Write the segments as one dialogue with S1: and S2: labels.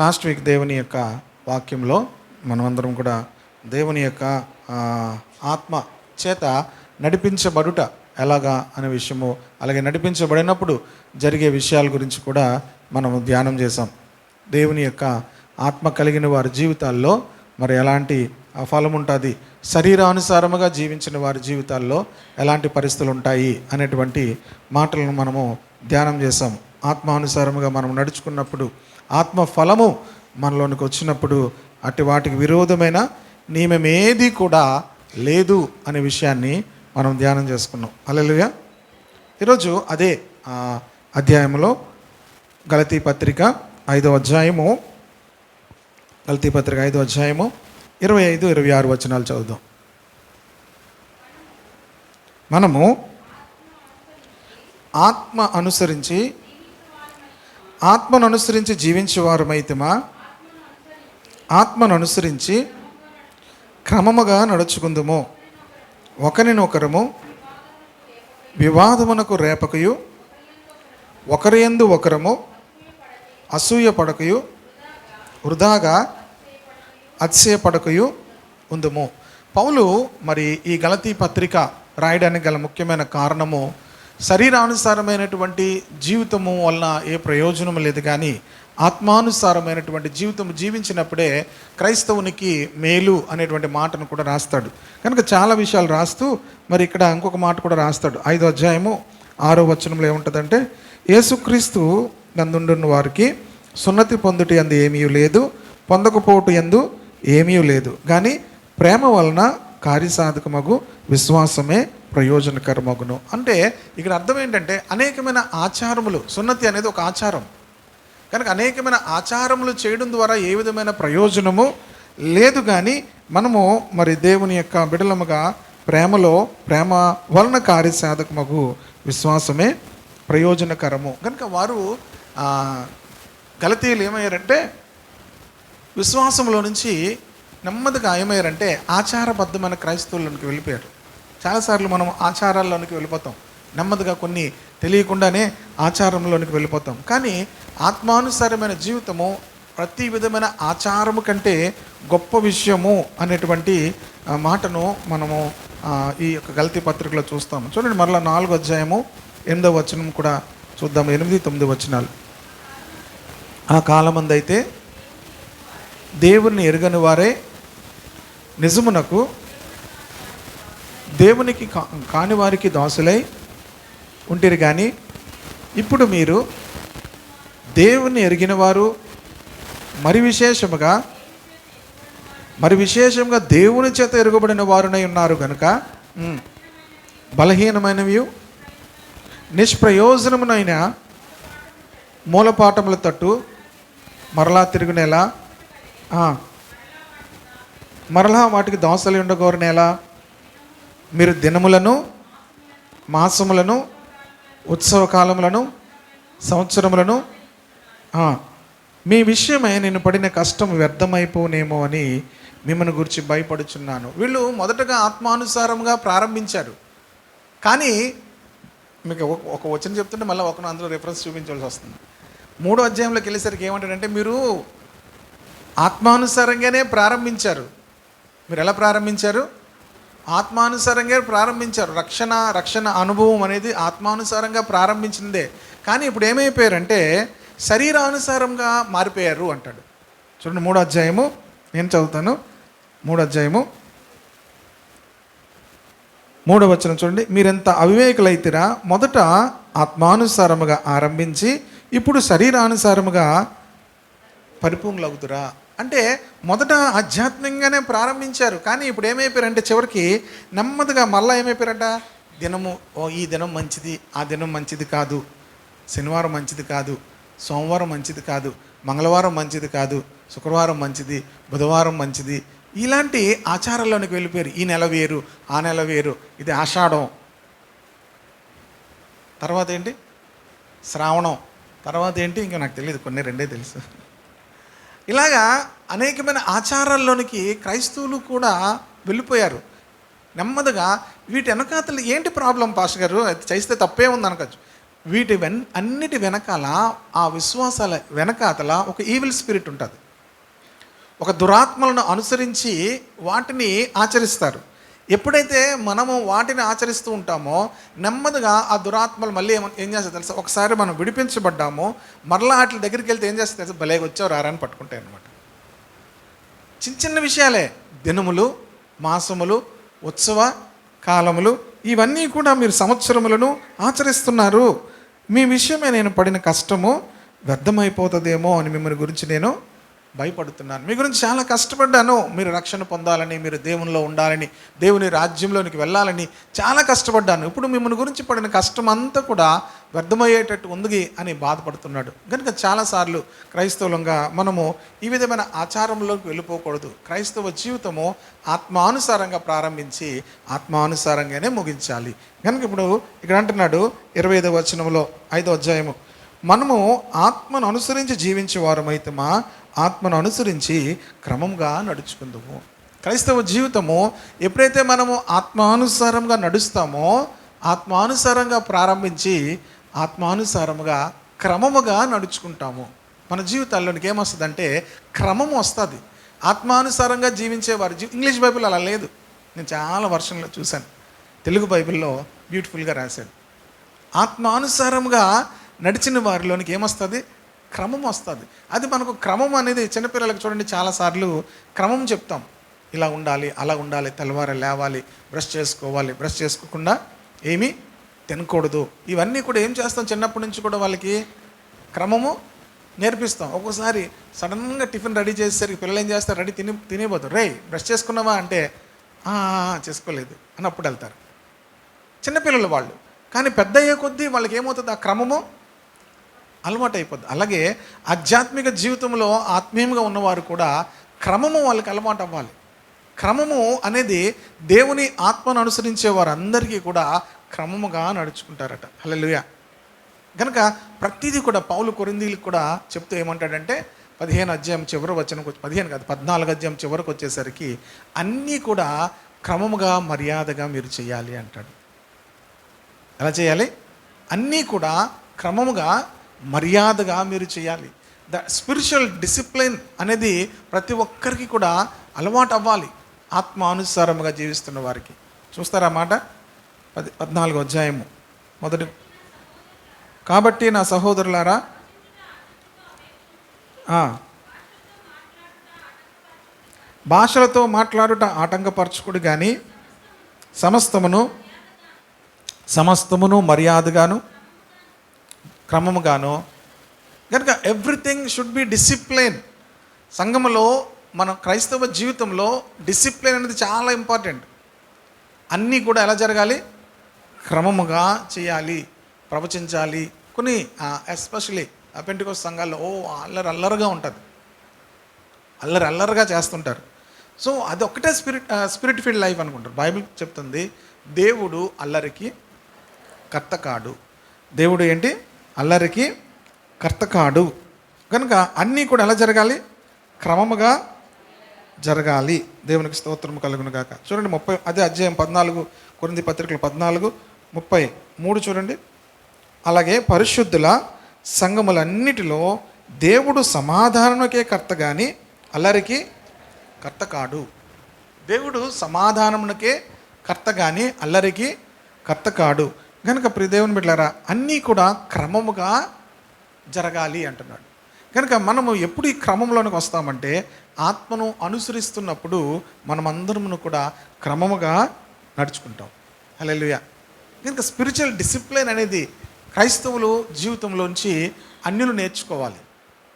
S1: Last week దేవుని యొక్క వాక్యంలో మనమందరం కూడా దేవుని యొక్క ఆత్మ చేత నడిపించబడుట ఎలాగా అనే విషయము, అలాగే నడిపించబడినప్పుడు జరిగే విషయాల గురించి కూడా మనము ధ్యానం చేసాం. దేవుని యొక్క ఆత్మ కలిగిన వారి జీవితాల్లో మరి ఎలాంటి ఫలం ఉంటుంది, శరీరానుసారముగా జీవించిన వారి జీవితాల్లో ఎలాంటి పరిస్థితులు ఉంటాయి అనేటువంటి మాటలను మనము ధ్యానం చేసాం. ఆత్మానుసారముగా మనం నడుచుకున్నప్పుడు, ఆత్మ ఫలము మనలోనికి వచ్చినప్పుడు అటు వాటికి విరోధమైన నియమమేది కూడా లేదు అనే విషయాన్ని మనం ధ్యానం చేసుకున్నాం. హల్లెలూయా. ఈరోజు అదే అధ్యాయంలో గలతీ పత్రిక 5వ అధ్యాయము, గలతీ పత్రిక 5వ అధ్యాయము 25-26 వచనాలు చదువుదాం. మనము ఆత్మను అనుసరించి జీవించేవారమైతమా, ఆత్మను అనుసరించి క్రమముగా నడుచుకుందుము. ఒకరినొకరము వివాదమునకు రేపకయు, ఒకరియందు ఒకరము అసూయ పడకయు, వృధాగా అతిశయపడకయు ఉందుము. పౌలు మరి ఈ గలతీ పత్రిక రాయడానికి గల ముఖ్యమైన కారణము, శరీరానుసారమైనటువంటి జీవితము వలన ఏ ప్రయోజనం లేదు, కానీ ఆత్మానుసారమైనటువంటి జీవితం జీవించినప్పుడే క్రైస్తవునికి మేలు అనేటువంటి మాటను కూడా రాస్తాడు. కనుక చాలా విషయాలు రాస్తూ మరి ఇక్కడ ఇంకొక మాట కూడా రాస్తాడు. 5వ అధ్యాయము 6వ వచనంలో ఏముంటుందంటే, యేసుక్రీస్తు నందుండున్న వారికి సున్నతి పొందుట యందు ఏమీ లేదు, పొందకపోటు యందు ఏమీ లేదు, కానీ ప్రేమ వలన కార్యసాధకమగు విశ్వాసమే ప్రయోజనకరమగును. అంటే ఇక్కడ అర్థం ఏంటంటే, అనేకమైన ఆచారములు, సున్నతి అనేది ఒక ఆచారం కనుక అనేకమైన ఆచారములు చేయడం ద్వారా ఏ విధమైన ప్రయోజనము లేదు, కానీ మనము మరి దేవుని యొక్క బిడలముగా ప్రేమ వలన కార్యసాధకమగు విశ్వాసమే ప్రయోజనకరము. కనుక వారు గలతీయులు ఏమయ్యారంటే, విశ్వాసంలో నుంచి నెమ్మదిగా ఏమయ్యారంటే ఆచారబద్ధమైన క్రైస్తవుల్లోనికి వెళ్ళిపోయారు. చాలాసార్లు మనం ఆచారాల్లోనికి వెళ్ళిపోతాం, నెమ్మదిగా కొన్ని తెలియకుండానే ఆచారంలోనికి వెళ్ళిపోతాం. కానీ ఆత్మానుసారమైన జీవితము ప్రతి విధమైన ఆచారము కంటే గొప్ప విషయము అనేటువంటి మాటను మనము ఈ యొక్క గలతీ పత్రికలో చూస్తాము. చూడండి, మరలా 4వ అధ్యాయము 8వ వచనం కూడా చూద్దాము. 8-9 వచనాలు. ఆ కాలమందైతే దేవుణ్ణి ఎరుగని వారే నిజమునకు దేవునికి కాని వారికి దాసులై ఉంటిరి, కానీ ఇప్పుడు మీరు దేవుణ్ణి ఎరిగిన వారు, మరి విశేషముగా దేవుని చేత ఎరుగబడిన వారునై ఉన్నారు కనుక బలహీనమైనవి నిష్ప్రయోజనమునైన మూలపాఠముల తట్టు మరలా తిరుగునేలా, మరలా వాటికి దాసులు ఉండగోరనేలా మీరు దినములను, మాసములను, ఉత్సవ కాలములను, సంవత్సరములను మీ విషయమై నేను పడిన కష్టం వ్యర్థమైపోనేమో అని మిమ్మల్ని గురించి భయపడుచున్నాను. వీళ్ళు మొదటగా ఆత్మానుసారంగా ప్రారంభించారు, కానీ మీకు ఒక వచనం చెప్తుంటే మళ్ళీ ఒక అందులో రెఫరెన్స్ చూపించాల్సి వస్తుంది. 3వ అధ్యాయంలోకి వెళ్ళేసరికి ఏమంటాడంటే, మీరు ఆత్మానుసారంగానే ప్రారంభించారు. మీరు ఎలా ప్రారంభించారు? ఆత్మానుసారంగా ప్రారంభించారు. రక్షణ అనుభవం అనేది ఆత్మానుసారంగా ప్రారంభించిందే, కానీ ఇప్పుడు ఏమైపోయారంటే శరీరానుసారంగా మారిపోయారు అంటాడు. చూడండి, 3వ అధ్యాయము నేను చదువుతాను. 3వ అధ్యాయము 3వ వచనం చూడండి. మీరెంత అవివేకులైతిరా, మొదట ఆత్మానుసారముగా ఆరంభించి ఇప్పుడు శరీరానుసారముగా పరిపూర్ణులవుతురా. అంటే మొదట ఆధ్యాత్మికంగానే ప్రారంభించారు, కానీ ఇప్పుడు ఏమైపోయారంటే చివరికి నెమ్మదిగా మళ్ళీ ఏమైపోయారంట, ఈ దినం మంచిది, ఆ దినం మంచిది కాదు, శనివారం మంచిది కాదు, సోమవారం మంచిది కాదు, మంగళవారం మంచిది కాదు, శుక్రవారం మంచిది, బుధవారం మంచిది, ఇలాంటి ఆచారాల్లోనికి వెళ్ళిపోయారు. ఈ నెల వేరు, ఆ నెల వేరు, ఇది ఆషాఢం, తర్వాత ఏంటి శ్రావణం, తర్వాత ఏంటి ఇంకా నాకు తెలియదు, కొన్ని రెండే తెలుసు. ఇలాగా అనేకమైన ఆచారాల్లోనికి క్రైస్తవులు కూడా వెళ్ళిపోయారు. నెమ్మదిగా వీటి వెనకాతలు ఏంటి ప్రాబ్లం పాస్టర్ గారు, అది చేస్తే తప్పే ఉంది అనుకోవచ్చు. అన్నిటి వెనకాల, ఆ విశ్వాసాల వెనకాతల ఒక ఈవిల్ స్పిరిట్ ఉంటుంది. ఒక దురాత్మలను అనుసరించి వాటిని ఆచరిస్తారు. ఎప్పుడైతే మనము వాటిని ఆచరిస్తూ ఉంటామో నెమ్మదిగా ఆ దురాత్మలు మళ్ళీ ఏం చేస్తాయి తెలుసా, ఒకసారి మనం విడిపించబడ్డామో మరలా వాటి దగ్గరికి వెళ్తే ఏం చేస్తాయి తెలుసా, భలేగా వచ్చావు రారా అని పట్టుకుంటాయి అన్నమాట. చిన్న చిన్న విషయాలే, దినములు, మాసములు, ఉత్సవ కాలములు, ఇవన్నీ కూడా మీరు సంవత్సరములను ఆచరిస్తున్నారు. మీ విషయమే నేను పడిన కష్టము వ్యర్థమైపోతుందేమో అని మిమ్మల్ని గురించి నేను భయపడుతున్నాను. మీ గురించి చాలా కష్టపడ్డాను. మీరు రక్షణ పొందాలని, మీరు దేవునిలో ఉండాలని, దేవుని రాజ్యంలోనికి వెళ్ళాలని చాలా కష్టపడ్డాను. ఇప్పుడు మిమ్మల్ని గురించి పడిన కష్టం అంతా కూడా వ్యర్థమయ్యేటట్టు ఉంది అని బాధపడుతున్నాడు. కనుక చాలాసార్లు క్రైస్తవులంగా మనము ఈ విధమైన ఆచారంలోకి వెళ్ళిపోకూడదు. క్రైస్తవ జీవితము ఆత్మానుసారంగా ప్రారంభించి ఆత్మానుసారంగానే ముగించాలి. కనుక ఇప్పుడు ఇక్కడ అంటున్నాడు 25వ వచనంలో 5వ అధ్యాయము, మనము ఆత్మను అనుసరించి జీవించే వారమైతమా, ఆత్మను అనుసరించి క్రమంగా నడుచుకుందాము. క్రైస్తవ జీవితము ఎప్పుడైతే మనము ఆత్మానుసారంగా నడుస్తామో, ఆత్మానుసారంగా ప్రారంభించి ఆత్మానుసారముగా క్రమముగా నడుచుకుంటాము. మన జీవితాల్లోనికి ఏమొస్తుందంటే క్రమం వస్తుంది. ఆత్మానుసారంగా జీవించేవారు ఇంగ్లీష్ బైబిల్ అలా లేదు. నేను చాలా వర్షన్లో చూశాను. తెలుగు బైబిల్లో బ్యూటిఫుల్గా రాశాడు. ఆత్మానుసారంగా నడిచిన వారిలోనికి ఏమొస్తుంది, క్రమం వస్తుంది. అది మనకు క్రమం అనేది చిన్నపిల్లలకు చూడండి, చాలాసార్లు క్రమం చెప్తాం. ఇలా ఉండాలి, అలా ఉండాలి, తెల్లవారు లేవాలి, బ్రష్ చేసుకోవాలి, బ్రష్ చేసుకోకుండా ఏమీ తినకూడదు. ఇవన్నీ కూడా ఏం చేస్తాం, చిన్నప్పటి నుంచి కూడా వాళ్ళకి క్రమము నేర్పిస్తాం. ఒక్కోసారి సడన్గా టిఫిన్ రెడీ చేసేసరికి పిల్లలు ఏం చేస్తారు, రెడీ తినిపోతారు. రే బ్రష్ చేసుకున్నావా అంటే చేసుకోలేదు అని అప్పుడు వెళ్తారు చిన్నపిల్లలు వాళ్ళు. కానీ పెద్ద అయ్యే కొద్దీ వాళ్ళకి ఏమవుతుంది, ఆ క్రమము అలవాటు అయిపోద్ది. అలాగే ఆధ్యాత్మిక జీవితంలో ఆత్మీయంగా ఉన్నవారు కూడా క్రమము వాళ్ళకి అలవాటు అవ్వాలి. క్రమము అనేది దేవుని ఆత్మను అనుసరించే వారందరికీ కూడా క్రమముగా నడుచుకుంటారట. హల్లెలూయా. కనుక ప్రతిదీ కూడా పౌలు కొరింథీయులకు కూడా చెప్తూ ఏమంటాడంటే 15 అధ్యాయం చివరి వచనం, 15 కాదు 14 అధ్యాయం చివరికి వచ్చేసరికి అన్నీ కూడా క్రమముగా మర్యాదగా మీరు చేయాలి అంటాడు. ఎలా చేయాలి, అన్నీ కూడా క్రమముగా మర్యాదగా మీరు చేయాలి. ద స్పిరిచువల్ డిసిప్లిన్ అనేది ప్రతి ఒక్కరికి కూడా అలవాటు అవ్వాలి, ఆత్మానుసారముగా జీవిస్తున్న వారికి. చూస్తారా మాట 14వ అధ్యాయము మొదటి, కాబట్టి నా సహోదరులారా, భాషలతో మాట్లాడుట ఆటంకపరచుకుడు కానీ సమస్తమును మర్యాదగాను క్రమముగాను. కనుక ఎవ్రీథింగ్ షుడ్ బి డిసిప్లిన్. సంఘములో మన క్రైస్తవ జీవితంలో డిసిప్లిన్ అనేది చాలా ఇంపార్టెంట్. అన్నీ కూడా ఎలా జరగాలి, క్రమముగా చేయాలి, ప్రవచించాలి. కొన్ని ఎస్పెషలీ పెంటెకోస్తు సంఘాల్లో అల్లరిగా ఉంటుంది, అల్లరిగా చేస్తుంటారు. సో అది ఒక్కటే స్పిరిట్ ఫీల్డ్ లైఫ్ అనుకుంటారు. బైబిల్ చెప్తుంది దేవుడు అల్లరికి కర్త కాడు. దేవుడు ఏంటి, అల్లరికి కర్త కాడు. కనుక అన్నీ కూడా ఎలా జరగాలి, క్రమముగా జరగాలి. దేవునికి స్తోత్రం కలుగును గాక. చూడండి 30 అదే అధ్యాయం 14 కొరింథీ పత్రికలు 14:33 చూడండి. అలాగే పరిశుద్ధుల సంఘములన్నిటిలో దేవుడు సమాధానముకే కర్త కానీ అల్లరికి కర్త కాడు. దేవుడు సమాధానమునకే కర్త కానీ అల్లరికి కర్త కాడు. కనుక ప్రియ దేవుని బిడ్డలారా, అన్నీ కూడా క్రమముగా జరగాలి అంటున్నాడు. కనుక మనము ఎప్పుడు ఈ క్రమంలోనికి వస్తామంటే ఆత్మను అనుసరిస్తున్నప్పుడు మనమందరము కూడా క్రమముగా నడుచుకుంటాం. హల్లెలూయా. కనుక స్పిరిచువల్ డిసిప్లిన్ అనేది క్రైస్తవులు జీవితంలోంచి అన్యులు నేర్చుకోవాలి.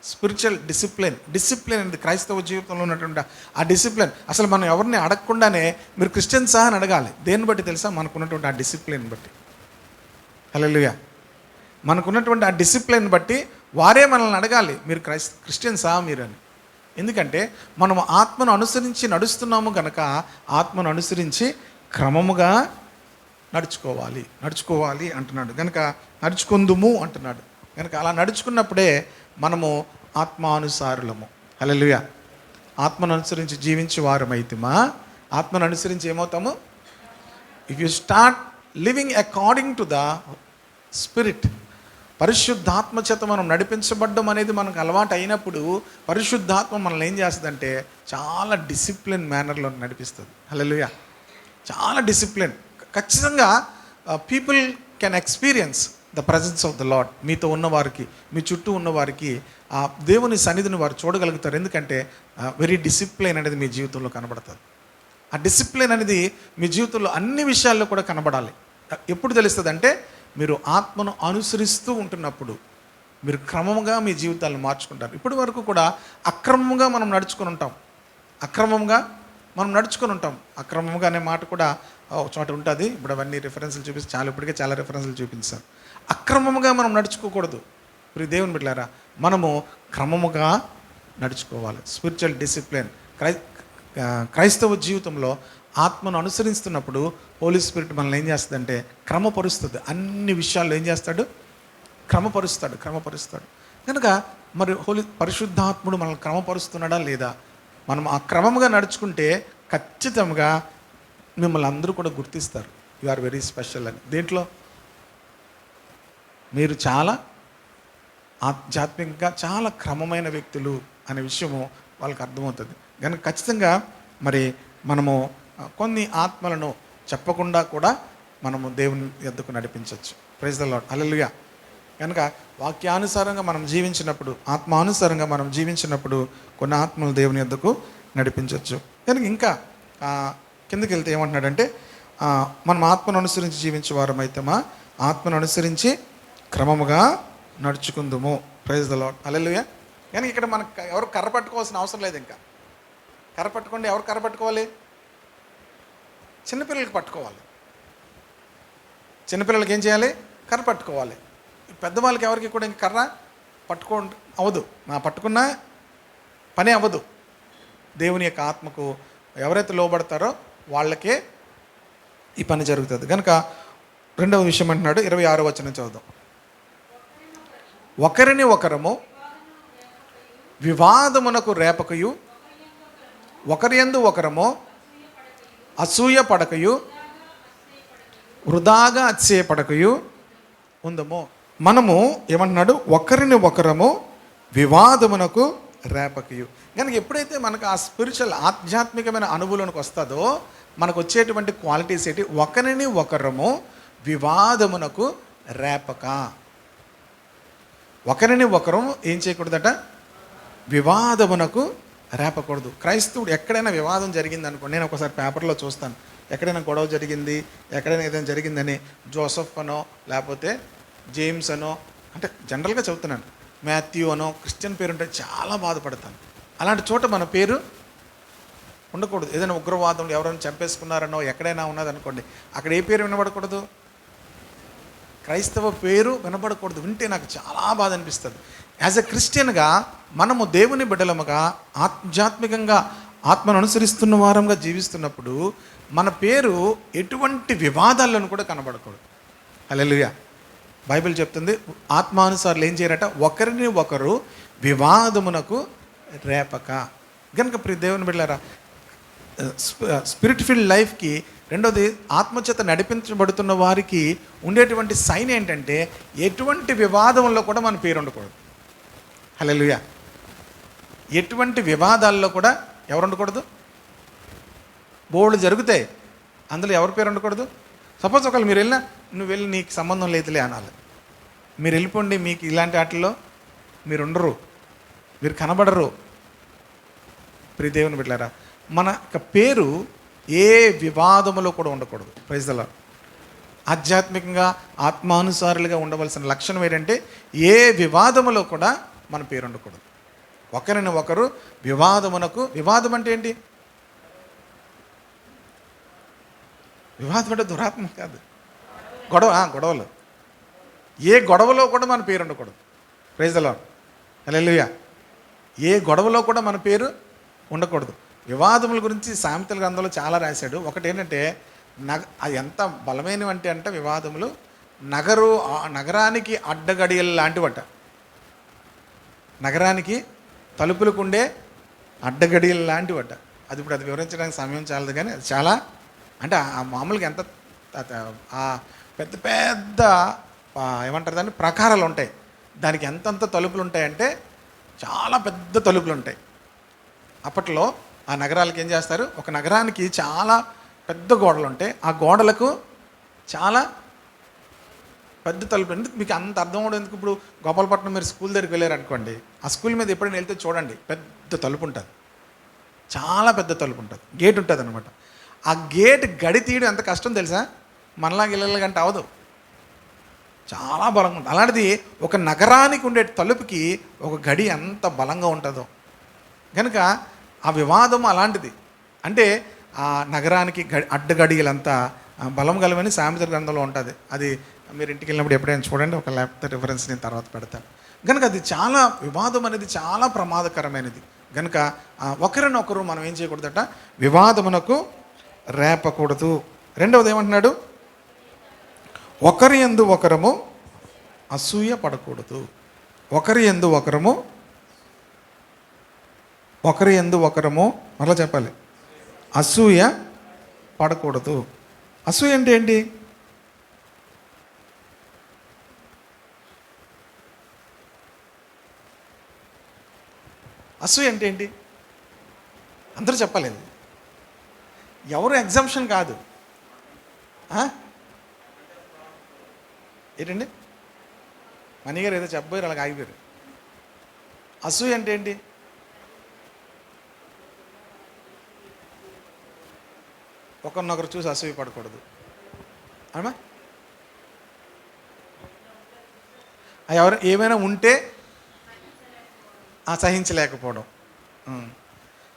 S1: స్పిరిచువల్ డిసిప్లిన్ అనేది క్రైస్తవ జీవితంలో ఉన్నటువంటి ఆ డిసిప్లిన్. అసలు మనం ఎవరిని అడగకుండానే మీరు క్రిస్టియన్సా అని అడగాలి. దేన్ని బట్టి తెలుసా, మనకున్నటువంటి ఆ డిసిప్లిన్ బట్టి. హల్లెలూయా. మనకున్నటువంటి ఆ డిసిప్లిన్ బట్టి వారే మనల్ని అడగాలి, మీరు క్రిస్టియన్సా మీరు అని. ఎందుకంటే మనం ఆత్మను అనుసరించి నడుస్తున్నాము కనుక ఆత్మను అనుసరించి క్రమముగా నడుచుకోవాలి అంటున్నాడు. కనుక నడుచుకుందుము అంటున్నాడు. కనుక అలా నడుచుకున్నప్పుడే మనము ఆత్మానుసారులము. హల్లెలూయా. ఆత్మను అనుసరించి జీవించే వారమైతేమా ఆత్మను అనుసరించి ఏమవుతాము, if you start living according to the spirit, పరిశుద్ధాత్మ చేత మనం నడిపించబడ్డం అనేది మనకు అలవాటు అయినప్పుడు పరిశుద్ధాత్మ మనల్ని ఏం చేస్తుందంటే చాలా డిసిప్లిన్ మేనర్లో నడిపిస్తుంది. హల్లెలూయా. చాలా డిసిప్లిన్. ఖచ్చితంగా people can experience the presence of the lord. మీతో ఉన్నవారికి, మీ చుట్టూ ఉన్నవారికి ఆ దేవుని సన్నిధిని వారు చూడగలుగుతారు. ఎందుకంటే వెరీ డిసిప్లిన్ అనేది మీ జీవితంలో కనబడుతుంది. ఆ డిసిప్లిన్ అనేది మీ జీవితంలో అన్ని విషయాల్లో కూడా కనబడాలి. ఎప్పుడు తెలుస్తుంది అంటే మీరు ఆత్మను అనుసరిస్తూ ఉంటున్నప్పుడు మీరు క్రమంగా మీ జీవితాలను మార్చుకుంటారు. ఇప్పటి వరకు కూడా అక్రమంగా మనం నడుచుకొని ఉంటాం. అక్రమంగా అనే మాట కూడా ఒక చోట ఉంటుంది. ఇప్పుడు అవన్నీ రిఫరెన్స్లు చూపిస్తే ఇప్పటికే చాలా రిఫరెన్స్లు చూపించాను. అక్రమంగా మనం నడుచుకోకూడదు. ఇప్పుడు దేవుని బిడ్డలారా, మనము క్రమముగా నడుచుకోవాలి. Spiritual discipline. క్రైస్తవ జీవితంలో ఆత్మను అనుసరిస్తున్నప్పుడు హోలీ స్పిరిట్ మనల్ని ఏం చేస్తుందంటే క్రమపరుస్తుంది. అన్ని విషయాల్లో ఏం చేస్తాడు? క్రమపరుస్తాడు. కనుక మరి పరిశుద్ధాత్ముడు మనల్ని క్రమపరుస్తున్నాడా లేదా? మనం ఆ క్రమంగా నడుచుకుంటే ఖచ్చితంగా మిమ్మల్ని అందరూ కూడా గుర్తిస్తారు. యు ఆర్ వెరీ స్పెషల్ అని. దేంట్లో? మీరు చాలా ఆధ్యాత్మికంగా చాలా క్రమమైన వ్యక్తులు అనే విషయము వాళ్ళకి అర్థమవుతుంది. కనుక ఖచ్చితంగా మరి మనము కొన్ని ఆత్మలను చెప్పకుండా కూడా మనము దేవుని యొద్దకు నడిపించవచ్చు. Praise the Lord. హల్లెలూయా. కనుక వాక్యానుసారంగా మనం జీవించినప్పుడు, ఆత్మానుసారంగా మనం జీవించినప్పుడు కొన్ని ఆత్మలు దేవుని యొద్దకు నడిపించవచ్చు. కనుక ఇంకా కిందకి వెళ్తే ఏమంటున్నాడంటే మనం ఆత్మను అనుసరించి జీవించే వారమైతే ఆత్మను అనుసరించి క్రమముగా నడుచుకుందుము. Praise the Lord. హల్లెలూయా. కానీ ఇక్కడ మనకు ఎవరు కర్ర పట్టుకోవాల్సిన అవసరం లేదు. ఇంకా కర్ర పట్టుకోండి. ఎవరు కర్ర పట్టుకోవాలి? చిన్నపిల్లలకి పట్టుకోవాలి. చిన్నపిల్లలకి ఏం చేయాలి? కర్ర పట్టుకోవాలి. పెద్దవాళ్ళకి ఎవరికి కూడా ఇంక కర్ర అవ్వదు. పట్టుకున్న పని అవ్వదు. దేవుని యొక్క ఆత్మకు ఎవరైతే లోబడతారో వాళ్ళకే ఈ పని జరుగుతుంది. కనుక రెండవ విషయం అంటున్నాడు. 26వ వచనం చదువుదాం. ఒకరిని ఒకరము వివాదమునకు రేపకయు, ఒకరి యందు ఒకరము అసూయ పడకయు, వృధాగా అతిశయపడకయు ఉందము. మనము ఏమంటున్నాడు? ఒకరిని ఒకరము వివాదమునకు రేపకయు. కనుక ఎప్పుడైతే మనకు ఆ స్పిరిచువల్ ఆధ్యాత్మికమైన అనుభవంలోకి వస్తుందో మనకు వచ్చేటువంటి క్వాలిటీస్ ఏంటి? ఒకరిని ఒకరము వివాదమునకు రేపక. ఒకరిని ఒకరం ఏం చేయకూడదట? వివాదమునకు రేపకూడదు. క్రైస్తవుడు ఎక్కడైనా వివాదం జరిగింది అనుకోండి, నేను ఒకసారి పేపర్లో చూస్తాను, ఎక్కడైనా గొడవ జరిగింది, ఎక్కడైనా ఏదైనా జరిగిందని జోసఫ్ అనో లేకపోతే జేమ్స్ అనో, అంటే జనరల్గా చెబుతున్నాను, మాథ్యూ అనో క్రిస్టియన్ పేరు ఉంటే చాలా బాధపడతాను. అలాంటి చోట మన పేరు ఉండకూడదు. ఏదైనా ఉగ్రవాదంలో ఎవరైనా చంపేసుకున్నారనో ఎక్కడైనా ఉన్నదనుకోండి, అక్కడ ఏ పేరు వినబడకూడదు? క్రైస్తవ పేరు వినబడకూడదు. వింటే నాకు చాలా బాధ అనిపిస్తుంది. యాజ్ ఎ క్రిస్టియన్గా మనము దేవుని బిడ్డలముగా ఆధ్యాత్మికంగా ఆత్మను అనుసరిస్తున్న వారంగా జీవిస్తున్నప్పుడు మన పేరు ఎటువంటి వివాదాలను కూడా కనబడకూడదు. హల్లెలూయా. బైబిల్ చెప్తుంది ఆత్మానుసారులు ఏం చేయరట? ఒకరిని ఒకరు వివాదమునకు రేపక. కనుక ప్రియ దేవుని బిడ్డలారా, స్పిరిట్ ఫీల్డ్ లైఫ్కి రెండోది ఆత్మచేత నడిపించబడుతున్న వారికి ఉండేటువంటి సైన్ ఏంటంటే ఎటువంటి వివాదంలో కూడా మన పేరు ఉండకూడదు. హల్లెలూయా. ఎటువంటి వివాదాల్లో కూడా ఎవరు ఉండకూడదు? బోర్డు జరుగుతాయి, అందులో ఎవరి పేరు ఉండకూడదు? సపోజ్ ఒకళ్ళు మీరు వెళ్ళినా, నువ్వు వెళ్ళి నీకు సంబంధం లేదులే అనాలి. మీరు వెళ్ళిపోండి, మీకు ఇలాంటి వాటిల్లో మీరు ఉండరు, మీరు కనబడరు. ప్రియ దేవుని బిడ్డలారా, మన యొక్క పేరు ఏ వివాదములో కూడా ఉండకూడదు. Praise the Lord. ఆధ్యాత్మికంగా ఆత్మానుసారులుగా ఉండవలసిన లక్షణం ఏంటంటే ఏ వివాదములో కూడా మన పేరు ఉండకూడదు. ఒకరిని ఒకరు వివాదమునకు. వివాదం అంటే ఏంటి? వివాదం అంటే దురాత్మ కాదు, గొడవలు. ఏ గొడవలో కూడా మన పేరు ఉండకూడదు. Praise the Lord. హల్లెలూయా. ఏ గొడవలో కూడా మన పేరు ఉండకూడదు. వివాదముల గురించి సామెతల గ్రంథంలో చాలా రాశాడు. ఒకటి ఏంటంటే అది ఎంత బలమైనవి అంటే వివాదములు నగరానికి అడ్డగడియలు లాంటివట. నగరానికి తలుపులకు ఉండే అడ్డగడియలు లాంటివట. అది ఇప్పుడు అది వివరించడానికి సమయం చాలదు, కానీ అది చాలా అంటే ఆ మామూలుగా ఎంత పెద్ద పెద్ద ఏమంటారు దాన్ని, ప్రాకారాలు ఉంటాయి. దానికి ఎంతంత తలుపులు ఉంటాయంటే చాలా పెద్ద తలుపులు ఉంటాయి. అప్పట్లో ఆ నగరాలకి ఏం చేస్తారు, ఒక నగరానికి చాలా పెద్ద గోడలు ఉంటాయి. ఆ గోడలకు చాలా పెద్ద తలుపు. ఎందుకు మీకు అంత అర్థం కూడా ఎందుకు, ఇప్పుడు గోపాలపట్నం మీరు స్కూల్ దగ్గరికి వెళ్ళారు అనుకోండి, ఆ స్కూల్ మీద ఎప్పుడైనా వెళ్తే చూడండి, పెద్ద తలుపు ఉంటుంది, చాలా పెద్ద తలుపు ఉంటుంది, గేట్ ఉంటుంది అనమాట. ఆ గేట్ గడి తీయడం ఎంత కష్టం తెలుసా, మనలాగా ఇళ్ళ గంట అవదు, చాలా బలంగా ఉంటుంది. అలాంటిది ఒక నగరానికి ఉండే తలుపుకి ఒక గడి ఎంత బలంగా ఉంటుందో. కనుక ఆ వివాదం అలాంటిది. అంటే ఆ నగరానికి అడ్డగడియలంతా బలం గలవని సామెతల గ్రంథంలో ఉంటుంది. అది మీరు ఇంటికి వెళ్ళినప్పుడు ఎప్పుడైనా చూడండి, ఒక లేకపోతే రిఫరెన్స్ నేను తర్వాత పెడతాను. కనుక అది చాలా వివాదం అనేది చాలా ప్రమాదకరమైనది. కనుక ఒకరినొకరు మనం ఏం చేయకూడదట, వివాదమునకు రేపకూడదు. రెండవది ఏమంటున్నాడు, ఒకరి యందు ఒకరము అసూయ పడకూడదు. ఒకరి యందు ఒకరము మరలా చెప్పాలి, అసూయ పడకూడదు. అసూయ అంటే ఏంటి? అసూయ అంటే ఏంటి అందరూ చెప్పాలి. ఎవరు ఎగ్జామ్షన్ కాదు. ఏంటండి మనీ గారు ఏదో చెప్పబోయారు, అలాగ ఆగిపోయారు. అసూయ అంటే ఏంటి? ఒకరినొకరు చూసి అసూయ పడకూడదు. అమ్మా ఎవరు ఏమైనా ఉంటే సహించలేకపోవడం.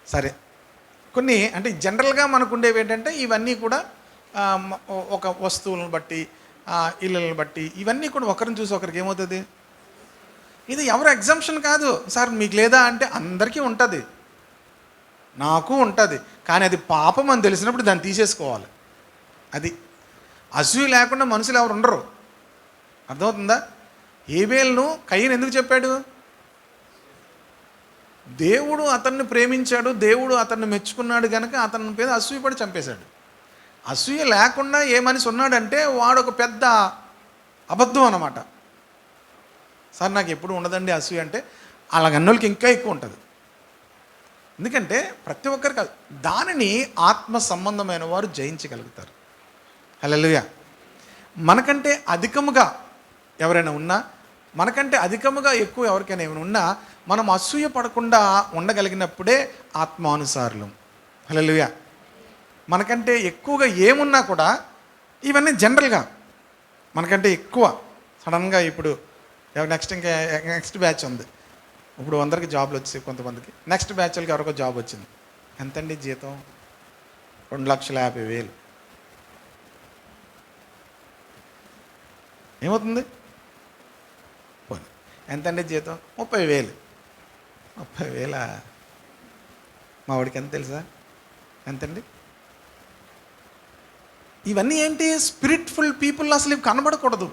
S1: సరే, కొన్ని అంటే జనరల్గా మనకు ఉండేవి ఏంటంటే ఇవన్నీ కూడా ఒక వస్తువులను బట్టి, ఇళ్ళని బట్టి, ఇవన్నీ కూడా ఒకరిని చూసి ఒకరికి ఏమవుతుంది, ఇది ఎవరు ఎగ్జామ్షన్ కాదు. సార్ మీకు లేదా అంటే అందరికీ ఉంటుంది, నాకు ఉంటుంది. కానీ అది పాపం అని తెలిసినప్పుడు దాన్ని తీసేసుకోవాలి. అది అసూయ లేకుండా మనుషులు ఎవరు ఉండరు. అర్థమవుతుందా? హేబేలును కయీను ఎందుకు చెప్పాడు? దేవుడు అతన్ని ప్రేమించాడు, దేవుడు అతన్ని మెచ్చుకున్నాడు కనుక అతని మీద అసూయపడి చంపేశాడు. అసూయ లేకుండా ఏ మనిషి ఉన్నాడంటే వాడు ఒక పెద్ద అబద్ధం అన్నమాట. సార్ నాకు ఎప్పుడు ఉండదండి అసూయ అంటే, అలాగన్నోళ్ళకి ఇంకా ఎక్కువ ఉంటుంది. ఎందుకంటే ప్రతి ఒక్కరు కాదు, దానిని ఆత్మ సంబంధమైన వారు జయించగలుగుతారు. హల్లెలూయా. మనకంటే అధికముగా ఎవరైనా ఉన్నా, మనకంటే అధికముగా ఎక్కువ ఎవరికైనా ఏమైనా ఉన్నా, మనం అసూయ పడకుండా ఉండగలిగినప్పుడే ఆత్మానుసారులు. హల్లెలూయా. మనకంటే ఎక్కువగా ఏమున్నా కూడా, ఇవన్నీ జనరల్గా మనకంటే ఎక్కువ సడన్గా ఇప్పుడు నెక్స్ట్ బ్యాచ్ ఉంది, ఇప్పుడు అందరికి జాబ్లు వచ్చాయి, కొంతమందికి నెక్స్ట్ బ్యాచ్లకి ఎవరికో జాబ్ వచ్చింది. ఎంతండి జీతం? 2,50,000. ఏమవుతుంది? పోనీ ఎంతండి జీతం? 30,000. 30,000 మా వాడికి ఎంత తెలుసా ఎంతండి? ఇవన్నీ ఏంటి? స్పిరిట్ఫుల్ పీపుల్ అసలు ఇవి కనబడకూడదు.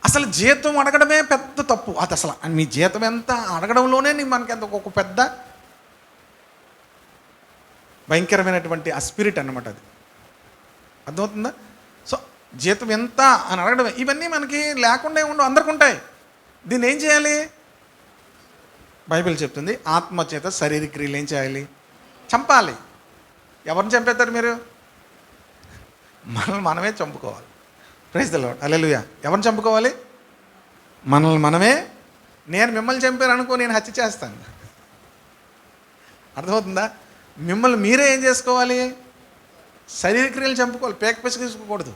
S1: అసలు జీతం అడగడమే పెద్ద తప్పు. అది అసలు మీ జీతం ఎంత అడగడంలోనే మనకి ఎంత ఒక పెద్ద భయంకరమైనటువంటి ఆ స్పిరిట్ అన్నమాట. అది అర్థమవుతుందా? సో జీతం ఎంత అని అడగడమే. ఇవన్నీ మనకి లేకుండా ఉండవు, అందరికి ఉంటాయి. దీన్ని ఏం చేయాలి? బైబిల్ చెప్తుంది, ఆత్మచేత శారీరక క్రియలు ఏం చేయాలి? చంపాలి. ఎవరిని చంపేస్తారు మీరు? మనల్ని మనమే చంపుకోవాలి. Praise the Lord. హల్లెలూయా. ఎవరిని చంపుకోవాలి? మనల్ని మనమే. నేను మిమ్మల్ని చంపాను అనుకో, నేను హత్య చేస్తాను. అర్థమవుతుందా? మిమ్మల్ని మీరే ఏం చేసుకోవాలి? శారీరక క్రియలు చంపుకోవాలి. పేక పిసుకూడదు.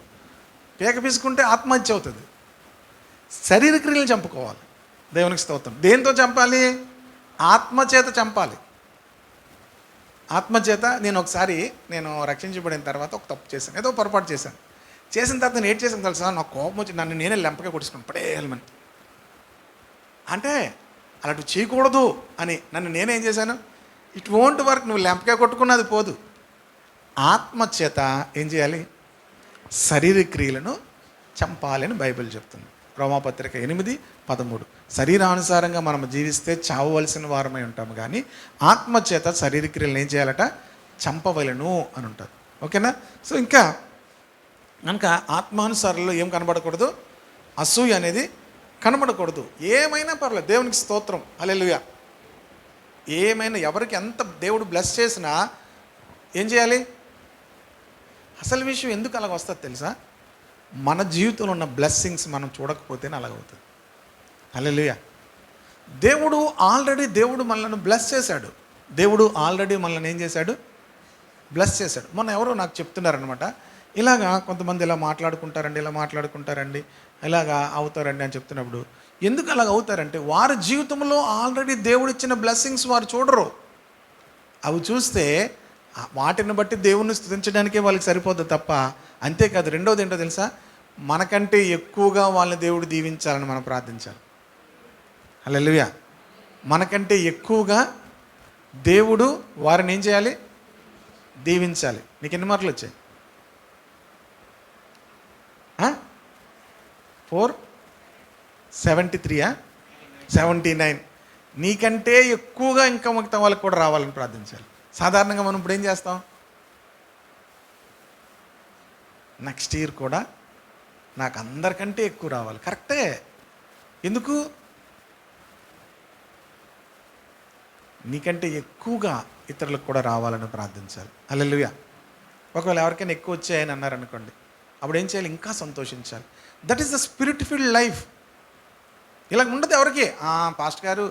S1: పేక పిసుకుంటే ఆత్మహత్య అవుతుంది. శారీరక క్రియలు చంపుకోవాలి. దేవునికి స్తోత్రం. దేంతో చంపాలి? ఆత్మచేత చంపాలి. ఆత్మచేత. నేను రక్షించబడిన తర్వాత ఒక తప్పు చేశాను, ఏదో పొరపాటు చేశాను. చేసిన తర్వాత నేను ఏం చేశాను తెలుసా? నాకు కోపం వచ్చి నన్ను నేనే లెంపగా కొట్టుకున్నాను, పడేయాలని. అంటే అలాంటి చేయకూడదు అని నన్ను నేనేం చేశాను? It won't work. నువ్వు లెంపగా కొట్టుకున్నది పోదు. ఆత్మచేత ఏం చేయాలి? శారీరక క్రియలను చంపాలని బైబిల్ చెప్తుంది. రోమాపత్రిక 8:13. శరీరానుసారంగా మనం జీవిస్తే చావవలసిన వారమై ఉంటాము, కానీ ఆత్మచేత శారీరక క్రియలను ఏం చేయాలట? చంపవలను అని ఉంటుంది. ఓకేనా? సో ఇంకా కనుక ఆత్మానుసారంలో ఏం కనబడకూడదు? అసూయ అనేది కనబడకూడదు. ఏమైనా పర్లేదు, దేవునికి స్తోత్రం, హల్లెలూయా. ఏమైనా ఎవరికి ఎంత దేవుడు బ్లెస్ చేసినా ఏం చేయాలి? అసలు విషయం ఎందుకు అలాగ వస్తుంది తెలుసా? మన జీవితంలో ఉన్న బ్లెస్సింగ్స్ మనం చూడకపోతేనే అలాగవుతుంది. హల్లెలూయా. దేవుడు మనల్ని బ్లెస్ చేశాడు. దేవుడు ఆల్రెడీ మనల్ని ఏం చేశాడు? బ్లెస్ చేశాడు. మొన్న ఎవరో నాకు చెప్తున్నారనమాట, ఇలాగా కొంతమంది ఇలా మాట్లాడుకుంటారండి, ఇలాగా అవుతారండి అని చెప్తున్నప్పుడు, ఎందుకు అలాగ అవుతారంటే వారి జీవితంలో ఆల్రెడీ దేవుడు ఇచ్చిన బ్లెస్సింగ్స్ వారు చూడరు. అవి చూస్తే వాటిని బట్టి దేవుణ్ణి స్తుతించడానికే వాళ్ళకి సరిపోద్ది తప్ప. అంతేకాదు, రెండోది ఏంటో తెలుసా? మనకంటే ఎక్కువగా వాళ్ళని దేవుడు దీవించాలని మనం ప్రార్థించాలి. హల్లెలూయా. మనకంటే ఎక్కువగా దేవుడు వారిని ఏం చేయాలి? దీవించాలి. నీకు ఎన్ని మార్కులు వచ్చాయి? 473 79. నీకంటే ఎక్కువగా ఇంకా మిగతా వాళ్ళకి కూడా రావాలని ప్రార్థించాలి. సాధారణంగా మనం ఇప్పుడు ఏం చేస్తాం? నెక్స్ట్ ఇయర్ కూడా నాకు అందరికంటే ఎక్కువ రావాలి. కరెక్టే. ఎందుకు? నీకంటే ఎక్కువగా ఇతరులకు కూడా రావాలని ప్రార్థించాలి. హల్లెలూయా. ఒకవేళ ఎవరికైనా ఎక్కువ వచ్చాయని అన్నారనుకోండి, అప్పుడు ఏం చేయాలి? ఇంకా సంతోషించాలి. That is the spirit filled life. ఇలా ఉండదు ఎవరికి, పాస్టర్ గారు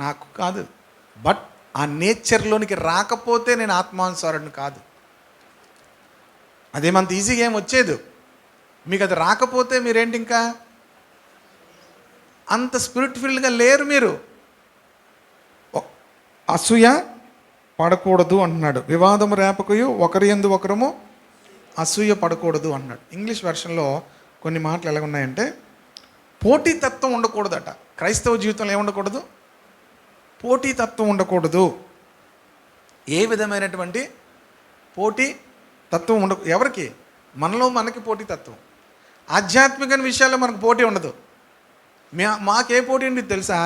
S1: నాకు కాదు, బట్ ఆ నేచర్లోనికి రాకపోతే నేను ఆత్మానుసారుడిని కాదు. అదేమంత ఈజీగా ఏం వచ్చేది. మీకు అది రాకపోతే మీరేంటి, ఇంకా అంత స్పిరిట్ ఫిల్డ్గా లేరు మీరు. అసూయ పడకూడదు అంటున్నాడు. వివాదము రేపకయు ఒకరి యందు ఒకరము అసూయ పడకూడదు అన్నాడు. ఇంగ్లీష్ వెర్షన్లో కొన్ని మాటలు ఎలా ఉన్నాయంటే, పోటీతత్వం ఉండకూడదట. క్రైస్తవ జీవితంలో ఏముండకూడదు? పోటీతత్వం ఉండకూడదు. ఏ విధమైనటువంటి పోటీ తత్వం ఎవరికి? మనలో మనకి పోటీతత్వం. ఆధ్యాత్మిక విషయాల్లో మనకు పోటీ ఉండదు. మాకే పోటీ ఉండేది తెలుసా?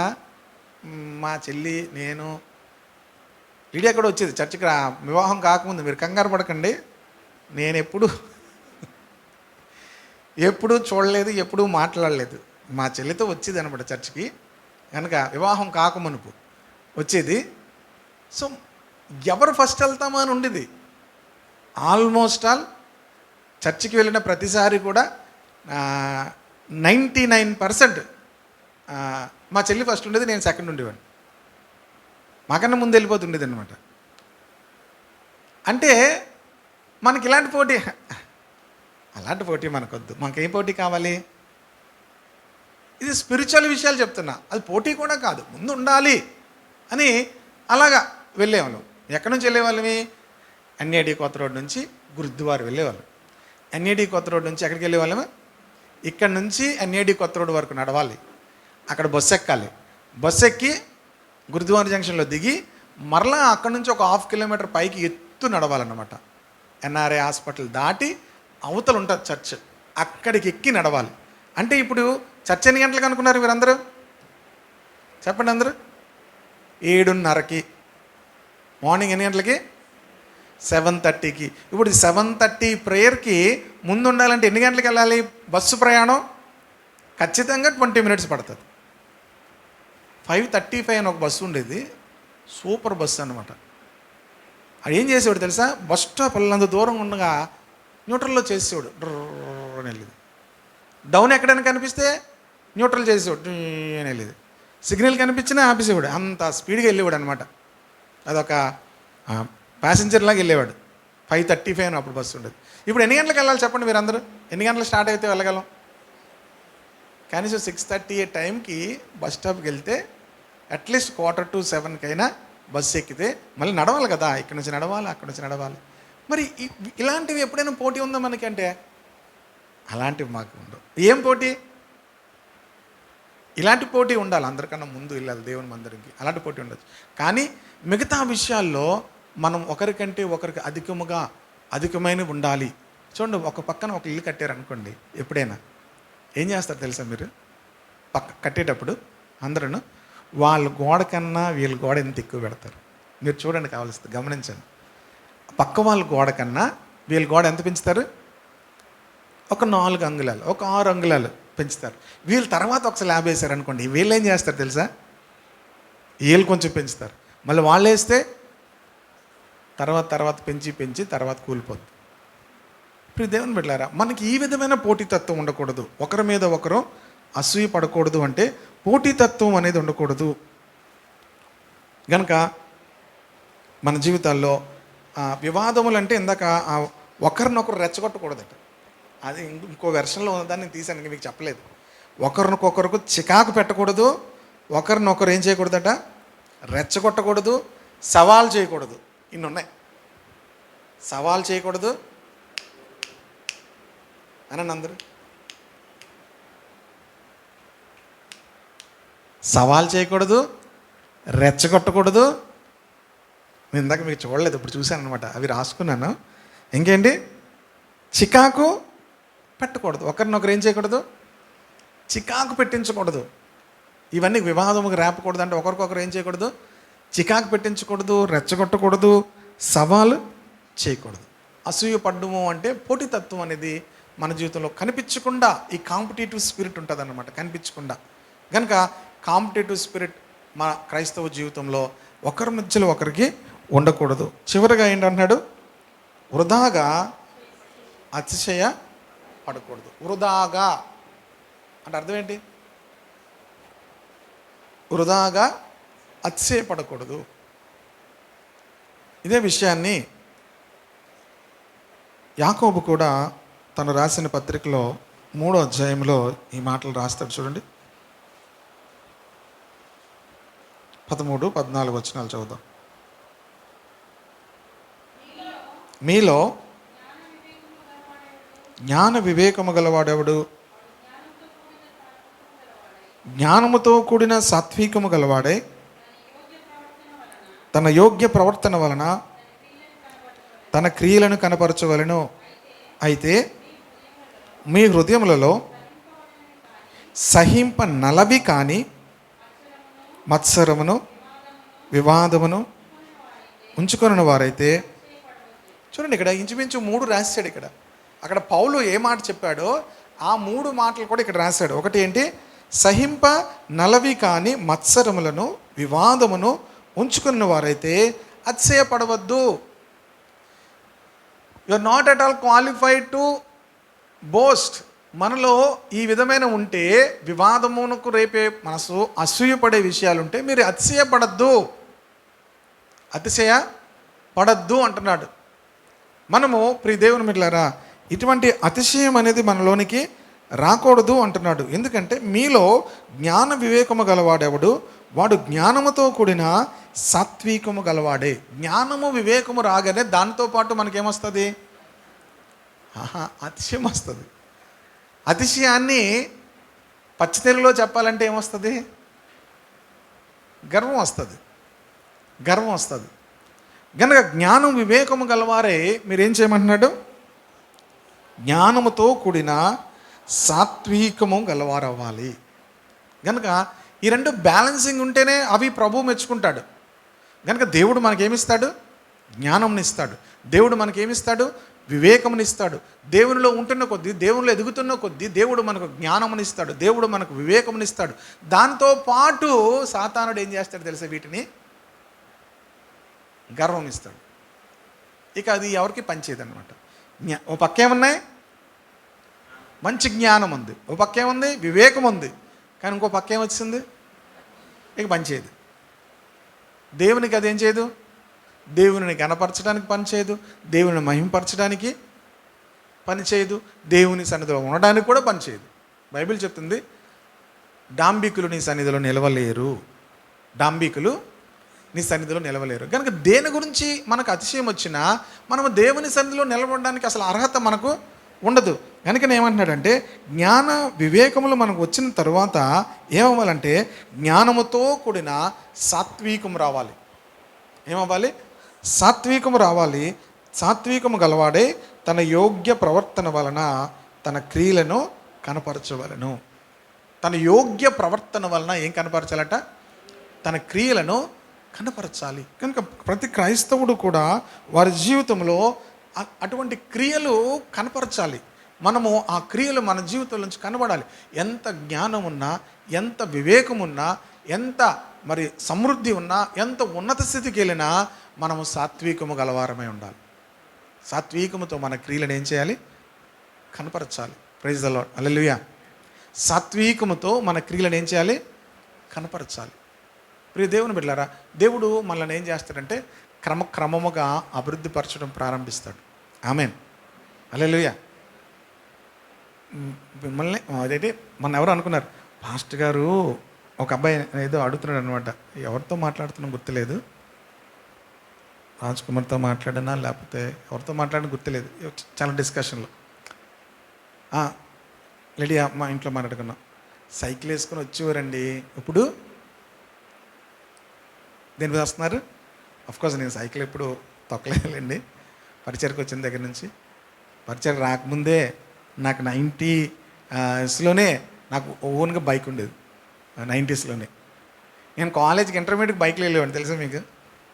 S1: మా చెల్లి, నేను, లీడియా కూడా వచ్చేది చర్చికి వివాహం కాకముందు. మీరు కంగారు పడకండి, నేను ఎప్పుడూ చూడలేదు, ఎప్పుడూ మాట్లాడలేదు. మా చెల్లితో వచ్చేది అనమాట చర్చికి. కనుక వివాహం కాకమునుపు వచ్చేది. సో ఎవరు ఫస్ట్ వెళ్తామా అని ఉండేది. ఆల్మోస్ట్ ఆల్ చర్చికి వెళ్ళిన ప్రతిసారి కూడా 99% మా చెల్లి ఫస్ట్ ఉండేది, నేను సెకండ్ ఉండేవాడిని. మాకన్నా ముందు వెళ్ళిపోతుండేది అనమాట. అంటే మనకి ఇలాంటి పోటీ, అలాంటి పోటీ మనకొద్దు. మనకేం పోటీ కావాలి? ఇది స్పిరిచువల్ విషయాలు చెప్తున్నా. అది పోటీ కూడా కాదు, ముందు ఉండాలి అని అలాగా వెళ్ళేవాళ్ళం. ఎక్కడి నుంచి వెళ్ళేవాళ్ళమి? ఎన్ఏడి కొత్త రోడ్ నుంచి గురుద్వార వెళ్ళేవాళ్ళం. ఎన్ఏడి కొత్త రోడ్ నుంచి ఎక్కడికి వెళ్ళేవాళ్ళము? ఇక్కడ నుంచి ఎన్ఏడి కొత్త రోడ్ వరకు నడవాలి. అక్కడ బస్సు ఎక్కాలి. బస్సు ఎక్కి గురుద్వార జంక్షన్లో దిగి మరలా అక్కడ నుంచి ఒక 1/2 కిలోమీటర్ పైకి ఎత్తు నడవాలన్నమాట. ఎన్ఆర్ఐ హాస్పిటల్ దాటి అవతల ఉంటుంది చర్చ్, అక్కడికి ఎక్కి నడవాలి. అంటే ఇప్పుడు చర్చ్ ఎన్ని గంటలకు అనుకున్నారు మీరందరూ? చెప్పండి అందరూ. 7:30కి. మార్నింగ్ ఎన్ని గంటలకి? 7:30కి. ఇప్పుడు 7:30 ప్రేయర్కి ముందు ఉండాలంటే ఎన్ని గంటలకు వెళ్ళాలి? బస్సు ప్రయాణం ఖచ్చితంగా 20 minutes పడుతుంది. 5:35 అని ఒక బస్సు ఉండేది, సూపర్ బస్సు అనమాట. అది ఏం చేసేవాడు తెలుసా? బస్ స్టాప్ వెళ్ళినంత దూరం ఉండగా న్యూట్రల్లో చేసేవాడు, అని వెళ్ళేది. డౌన్ ఎక్కడైనా కనిపిస్తే న్యూట్రల్ చేసేవాడు, అని వెళ్ళేది. సిగ్నల్ కనిపించినా ఆపేసేవాడు. అంత స్పీడ్గా వెళ్ళేవాడు అనమాట. అదొక ప్యాసింజర్ లాగా వెళ్ళేవాడు. 5:35 అని అప్పుడు బస్సు ఉండేది. ఇప్పుడు ఎన్ని గంటలకు వెళ్ళాలి చెప్పండి మీరందరూ? ఎన్ని గంటలకు స్టార్ట్ అయితే వెళ్ళగలం? కనీసం 6:30 టైంకి బస్ స్టాప్కి వెళ్తే అట్లీస్ట్ 6:45 బస్సు ఎక్కితే మళ్ళీ నడవాలి కదా, ఇక్కడ నుంచి నడవాలి, అక్కడ నుంచి నడవాలి. మరి ఇలాంటివి ఎప్పుడైనా పోటీ ఉందా మనకి అంటే? అలాంటివి మాకు ఉండవు. ఏం పోటీ? ఇలాంటి పోటీ ఉండాలి, అందరికన్నా ముందు వెళ్ళాలి దేవుని మందిరంకి, అలాంటి పోటీ ఉండొచ్చు. కానీ మిగతా విషయాల్లో మనం ఒకరికంటే ఒకరికి అధికమైనవి ఉండాలి. చూడండి, ఒక పక్కన ఒక ఇల్లు కట్టారనుకోండి, ఎప్పుడైనా ఏం చేస్తారు తెలుసా మీరు? కట్టేటప్పుడు అందరూ వాళ్ళ గోడ కన్నా వీళ్ళ గోడ ఎంత ఎక్కువ పెడతారు. మీరు చూడండి, కావాల్సింది గమనించండి. పక్క వాళ్ళ గోడ కన్నా వీళ్ళ గోడ ఎంత పెంచుతారు? ఒక 4 అంగుళాలు, ఒక 6 అంగుళాలు పెంచుతారు. వీళ్ళు తర్వాత ఒక స్లాబ్ వేశారు అనుకోండి, వీళ్ళు ఏం చేస్తారు తెలుసా? వీళ్ళు కొంచెం పెంచుతారు, మళ్ళీ వాళ్ళు వేస్తే తర్వాత పెంచి తర్వాత కూలిపోద్ది. ఇప్పుడు దేవుని బిడ్డలారా, మనకి ఈ విధమైన పోటీతత్వం ఉండకూడదు. ఒకరి మీద ఒకరు అసూయ పడకూడదు. అంటే పోటీతత్వం అనేది ఉండకూడదు. కనుక మన జీవితాల్లో వివాదములు అంటే ఇందాక ఒకరినొకరు రెచ్చగొట్టకూడదట. అది ఇంకో వెర్షన్లో ఉన్నదాన్ని నేను తీసాను, మీకు చెప్పలేదు. ఒకరినొకరికి చికాకు పెట్టకూడదు, ఒకరినొకరు ఏం చేయకూడదట, రెచ్చగొట్టకూడదు, సవాల్ చేయకూడదు. ఇన్ని ఉన్నాయి. సవాల్ చేయకూడదు అనండి అందరూ. సవాల్ చేయకూడదు, రెచ్చగొట్టకూడదు. నేను ఇందాక మీకు చూడలేదు, ఇప్పుడు చూశాను అనమాట, అవి రాసుకున్నాను. ఇంకేంటి, చికాకు పెట్టకూడదు, ఒకరినొకరు ఏం చేయకూడదు, చికాకు పెట్టించకూడదు. ఇవన్నీ వివాదముకు రేపకూడదు. అంటే ఒకరికొకరు ఏం చేయకూడదు, చికాకు పెట్టించకూడదు, రెచ్చగొట్టకూడదు, సవాలు చేయకూడదు. అసూయ పడ్డము అంటే పోటీతత్వం అనేది మన జీవితంలో కనిపించకుండా ఈ కాంపిటేటివ్ స్పిరిట్ ఉంటుంది అన్నమాట, కనిపించకుండా. కనుక కాంపిటేటివ్ స్పిరిట్ మన క్రైస్తవ జీవితంలో ఒకరి మధ్యలో ఒకరికి ఉండకూడదు. చివరిగా ఏంటంటున్నాడు, వృధాగా అతిశయ పడకూడదు. వృధాగా అంటే అర్థం ఏంటి? వృధాగా అతిశయపడకూడదు. ఇదే విషయాన్ని యాకోబు కూడా తను రాసిన పత్రికలో 3వ అధ్యాయంలో ఈ మాటలు రాస్తాడు. చూడండి, 13, 14 వచనాలు చదువుదాం. మీలో జ్ఞాన వివేకము గలవాడెవడు? జ్ఞానముతో కూడిన సాత్వికము గలవాడే తన యోగ్య ప్రవర్తన వలన తన క్రియలను కనపరచవలెను. అయితే మీ హృదయములలో సహింప నలవి కాని మత్సరమును వివాదమును ఉంచుకొనిన వారైతే, చూడండి ఇక్కడ ఇంచుమించు 3 రాశాడు. అక్కడ పౌలు ఏ మాట చెప్పాడో ఆ 3 మాటలు కూడా ఇక్కడ రాశాడు. ఒకటి ఏంటి, సహింప నలవి కాని మత్సరములను వివాదమును ఉంచుకున్న వారైతే అతిశయపడవద్దు. You are not at all qualified to boast. మనలో ఈ విధమైన ఉంటే, వివాదమునకు రేపే మనసు అసూయపడే విషయాలు ఉంటే మీరు అతిశయపడద్దు, అతిశయపడద్దు అంటున్నాడు. మనము ప్రియ దేవుని మిత్రులారా, ఇటువంటి అతిశయం అనేది మనలోనికి రాకూడదు అంటున్నాడు. ఎందుకంటే మీలో జ్ఞాన వివేకము గలవాడెవడు? వాడు జ్ఞానముతో కూడిన సాత్వికము గలవాడే. జ్ఞానము వివేకము రాగానే దానితో పాటు మనకేమొస్తుంది? అతిశయం వస్తుంది. అతిశయాన్ని పచ్చి తెలుగులో చెప్పాలంటే ఏమొస్తుంది? గర్వం వస్తుంది. కనుక జ్ఞానం వివేకము గలవారే మీరేం చేయమంటున్నాడు? జ్ఞానముతో కూడిన సాత్వికము గలవారవ్వాలి. కనుక ఈ 2 బ్యాలెన్సింగ్ ఉంటేనే అవి ప్రభు మెచ్చుకుంటాడు. కనుక దేవుడు మనకేమిస్తాడు? జ్ఞానంనిస్తాడు. దేవుడు మనకేమిస్తాడు? వివేకమునిస్తాడు. దేవునిలో ఉంటున్న కొద్దీ, దేవునిలో ఎదుగుతున్న కొద్దీ దేవుడు మనకు జ్ఞానమునిస్తాడు, దేవుడు మనకు వివేకమునిస్తాడు. దాంతోపాటు సాతానుడు ఏం చేస్తాడు తెలుసా? వీటిని గర్వం ఇస్తాడు. ఇక అది ఎవరికి పనిచేయదన్నమాట. ఓ పక్కేమున్నాయి, మంచి జ్ఞానం ఉంది, ఓ పక్కేముంది వివేకం ఉంది, కానీ ఇంకో పక్కేం వచ్చింది, ఇక పనిచేయదు. దేవునికి అదేం చేయదు, దేవుని గణపరచడానికి పనిచేయదు, దేవుని మహింపరచడానికి పనిచేయదు, దేవుని సన్నిధిలో ఉండడానికి కూడా పనిచేయదు. బైబిల్ చెప్తుంది, డాంబికులు నీ సన్నిధిలో నిలవలేరు, డాంబికులు నీ సన్నిధిలో నిలవలేరు. కనుక దేని గురించి మనకు అతిశయం వచ్చినా మనము దేవుని సన్నిధిలో నిలబడడానికి అసలు అర్హత మనకు ఉండదు. కనుక ఏమంటున్నాడంటే, జ్ఞాన వివేకములు మనకు వచ్చిన తరువాత ఏమవ్వాలంటే జ్ఞానముతో కూడిన సాత్వికము రావాలి. ఏమవ్వాలి? సాత్వికము రావాలి. సాత్వికము గలవాడే తన యోగ్య ప్రవర్తన వలన తన క్రియలను కనపరచవలను. తన యోగ్య ప్రవర్తన వలన ఏం కనపరచాలట? తన క్రియలను కనపరచాలి. కనుక ప్రతి క్రైస్తవుడు కూడా వారి జీవితంలో అటువంటి క్రియలు కనపరచాలి. మనము ఆ క్రియలు మన జీవితం నుంచి కనబడాలి. ఎంత జ్ఞానం ఉన్నా, ఎంత వివేకం ఉన్నా, ఎంత మరి సమృద్ధి ఉన్నా, ఎంత ఉన్నత స్థితికి వెళ్ళినా మనము సాత్వికము గలవారమై ఉండాలి. సాత్వికముతో మన క్రియలను ఏం చేయాలి? కనపరచాలి. ప్రైజ్ ద లార్డ్, హల్లెలూయా. సాత్వికముతో మన క్రియలను ఏం చేయాలి? కనపరచాలి. ప్రియ దేవుని బిడ్డలారా, దేవుడు మనల్ని ఏం చేస్తాడంటే క్రమముగా అభివృద్ధి పరచడం ప్రారంభిస్తాడు. ఆమేన్, హల్లెలూయా. మిమ్మల్ని అదైతే మన ఎవరు అనుకున్నారు, పాస్టర్ గారు ఒక అబ్బాయి ఏదో అడుగుతున్నాడు అనమాట. ఎవరితో మాట్లాడుతున్నా గుర్తులేదు, రాజ్ కుమార్తో మాట్లాడినా లేకపోతే ఎవరితో మాట్లాడినా గుర్తులేదు, చాలా డిస్కషన్లో లేడీ మా ఇంట్లో మాట్లాడుకున్నాం. సైకిల్ వేసుకొని వచ్చేవారండి, ఇప్పుడు దేని మీద వస్తున్నారు? అఫ్కోర్స్ నేను సైకిల్ ఎప్పుడు తొక్కలేదండి, పరిచయకు వచ్చిన దగ్గర నుంచి. పరిచయం రాకముందే నాకు 90స్లోనే నాకు ఓన్గా బైక్ ఉండేది. 90స్లోనే నేను కాలేజ్కి ఇంటర్మీడియట్కి బైక్లో వెళ్ళేవాడిని. తెలుసా మీకు?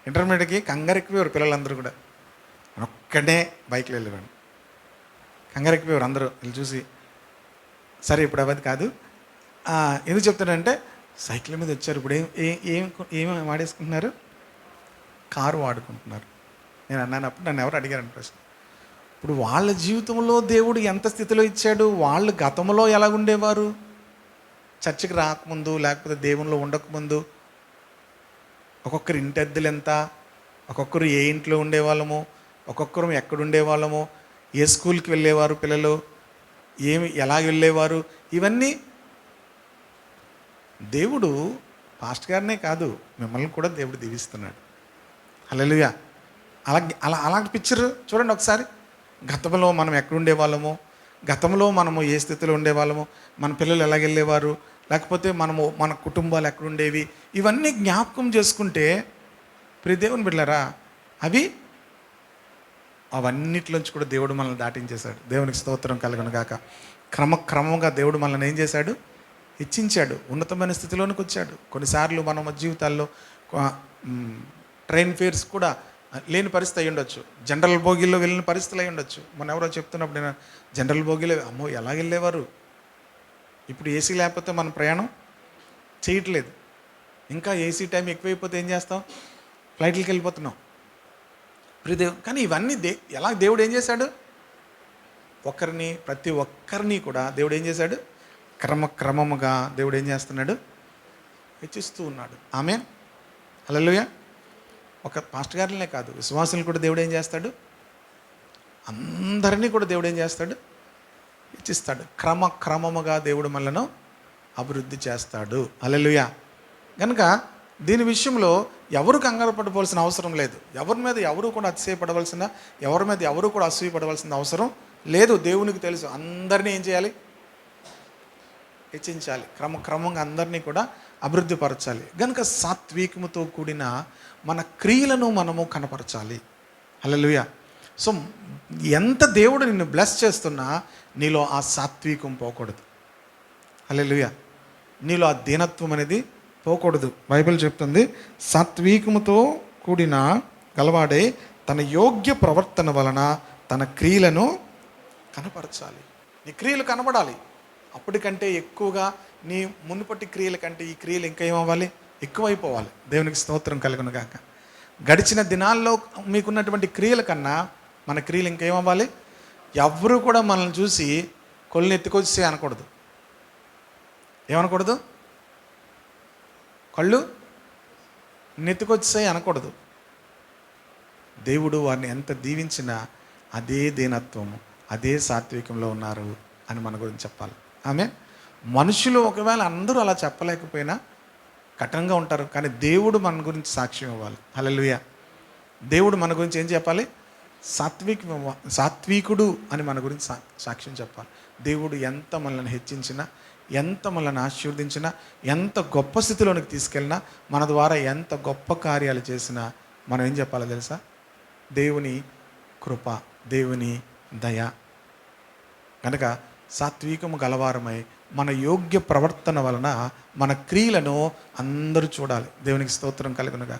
S1: ఇంటర్మీడియట్కి కంగారు ఎక్కిపోయారు పిల్లలందరూ కూడా, ఒక్కడే బైక్లో వెళ్ళేవాడిని. కంగారు ఎక్కిపోయారు అందరూ వీళ్ళు చూసి. సరే ఇప్పుడు అవన్నీ కాదు, ఎందుకు చెప్తానంటే సైకిల్ మీద వచ్చారు. ఇప్పుడు ఏం వాడేసుకుంటున్నారు? కారు వాడుకుంటున్నారు. నేను అన్నాను, అప్పుడు నన్ను ఎవరు అడిగారని ప్రశ్న. ఇప్పుడు వాళ్ళ జీవితంలో దేవుడు ఎంత స్థితిలో ఇచ్చాడు, వాళ్ళు గతంలో ఎలాగుండేవారు, చర్చికి రాకముందు లేకపోతే దేవునిలో ఉండకముందు, ఒక్కొక్కరు ఇంటి అద్దెలు ఎంత, ఒక్కొక్కరు ఏ ఇంట్లో ఉండేవాళ్ళము, ఒక్కొక్కరు ఎక్కడ ఉండేవాళ్ళము, ఏ స్కూల్కి వెళ్ళేవారు పిల్లలు, ఎలా వెళ్ళేవారు, ఇవన్నీ దేవుడు పాస్టర్ గారినే కాదు మిమ్మల్ని కూడా దేవుడు దీవిస్తున్నాడు. హల్లెలూయా. అలాంటి పిక్చర్ చూడండి ఒకసారి. గతంలో మనం ఎక్కడ ఉండేవాళ్ళము, గతంలో మనము ఏ స్థితిలో ఉండేవాళ్ళము, మన పిల్లలు ఎలాగెళ్ళేవారు, లేకపోతే మన కుటుంబాలు ఎక్కడుండేవి, ఇవన్నీ జ్ఞాపకం చేసుకుంటే ప్రియ దేవుని బిడ్డలారా, అవన్నిటిలోంచి కూడా దేవుడు మనల్ని దాటించేశాడు. దేవునికి స్తోత్రం కలుగును గాక. క్రమంగా దేవుడు మనల్ని ఏం చేశాడు? హెచ్చించాడు, ఉన్నతమైన స్థితిలోనికి వచ్చాడు. కొన్నిసార్లు మన జీవితాల్లో ట్రైన్ ఫేర్స్ కూడా లేని పరిస్థితి అయ్యి ఉండొచ్చు, జనరల్ బోగీల్లో వెళ్ళిన పరిస్థితులు అయ్యి ఉండొచ్చు. మన ఎవరో చెప్తున్నప్పుడు నేను జనరల్ బోగీలో అమ్మో ఎలా వెళ్ళేవారు, ఇప్పుడు ఏసీ లేకపోతే మనం ప్రయాణం చేయట్లేదు. ఇంకా ఏసీ టైం ఎక్కువైపోతే ఏం చేస్తాం? ఫ్లైట్లకి వెళ్ళిపోతున్నాం. కానీ ఇవన్నీ ఎలా దేవుడు ఏం చేశాడు? ప్రతి ఒక్కరిని కూడా దేవుడు ఏం చేశాడు? క్రమముగా దేవుడు ఏం చేస్తున్నాడు? హెచ్చిస్తూ ఉన్నాడు. ఆమేన్, హల్లెలూయా. ఒక పాస్టర్ గారినే కాదు, విశ్వాసులు కూడా దేవుడు ఏం చేస్తాడు? అందరినీ కూడా దేవుడు ఏం చేస్తాడు? హెచ్చిస్తాడు. క్రమముగా దేవుడు మనలను అభివృద్ధి చేస్తాడు. హల్లెలూయా. కనుక దీని విషయంలో ఎవరు కంగారు పడవలసిన అవసరం లేదు. ఎవరి మీద ఎవరు కూడా అతిశయపడవలసిన, ఎవరి మీద ఎవరు కూడా అసూయపడవలసిన అవసరం లేదు. దేవునికి తెలుసు అందరినీ ఏం చేయాలి? హెచ్చించాలి. క్రమంగా అందరినీ కూడా అభివృద్ధి పరచాలి. కనుక సాత్వికముతో కూడిన మన క్రియలను మనము కనపరచాలి. హల్లెలూయా. సో ఎంత దేవుడు నిన్ను బ్లెస్ చేస్తున్నా నీలో ఆ సాత్వికం పోకూడదు. హల్లెలూయా. నీలో ఆ దీనత్వం అనేది పోకూడదు. బైబిల్ చెప్తుంది, సాత్వికముతో కూడిన గలవాడే తన యోగ్య ప్రవర్తన వలన తన క్రియలను కనపరచాలి. నీ క్రియలు కనబడాలి. అప్పటికంటే ఎక్కువగా నీ మునుపటి క్రియల కంటే ఈ క్రియలు ఇంకా ఏమవ్వాలి? ఎక్కువైపోవాలి. దేవునికి స్తోత్రం కలుగును గాక. గడిచిన దినాల్లో మీకున్నటువంటి క్రియల కన్నా మన క్రియలు ఇంకేమవ్వాలి? ఎవరు కూడా మనల్ని చూసి కొల్ని ఎత్తుకొచ్చి అనకూడదు. ఏమనకూడదు? కళ్ళు నెత్తుకొచ్చాయి అనకూడదు. దేవుడు వారిని ఎంత దీవించినా అదే దీనత్వము, అదే సాత్వికంలో ఉన్నారు అని మన గురించి చెప్పాలి. ఆమె మనుషులు ఒకవేళ అందరూ అలా చెప్పలేకపోయినా కఠినంగా ఉంటారు, కానీ దేవుడు మన గురించి సాక్ష్యం ఇవ్వాలి. హల్లెలూయా. దేవుడు మన గురించి ఏం చెప్పాలి? సాత్వికుడు అని మన గురించి సాక్ష్యం చెప్పాలి. దేవుడు ఎంత మనల్ని హెచ్చించినా, ఎంత మనల్ని ఆశీర్వదించినా, ఎంత గొప్ప స్థితిలోనికి తీసుకెళ్ళినా, మన ద్వారా ఎంత గొప్ప కార్యాలు చేసినా మనం ఏం చెప్పాలో తెలుసా? దేవుని కృప, దేవుని దయ. కనుక సాత్వికము గలవారమై మన యోగ్య ప్రవర్తన వలన మన క్రియలను అందరూ చూడాలి. దేవునికి స్తోత్రం కలుగునుగా.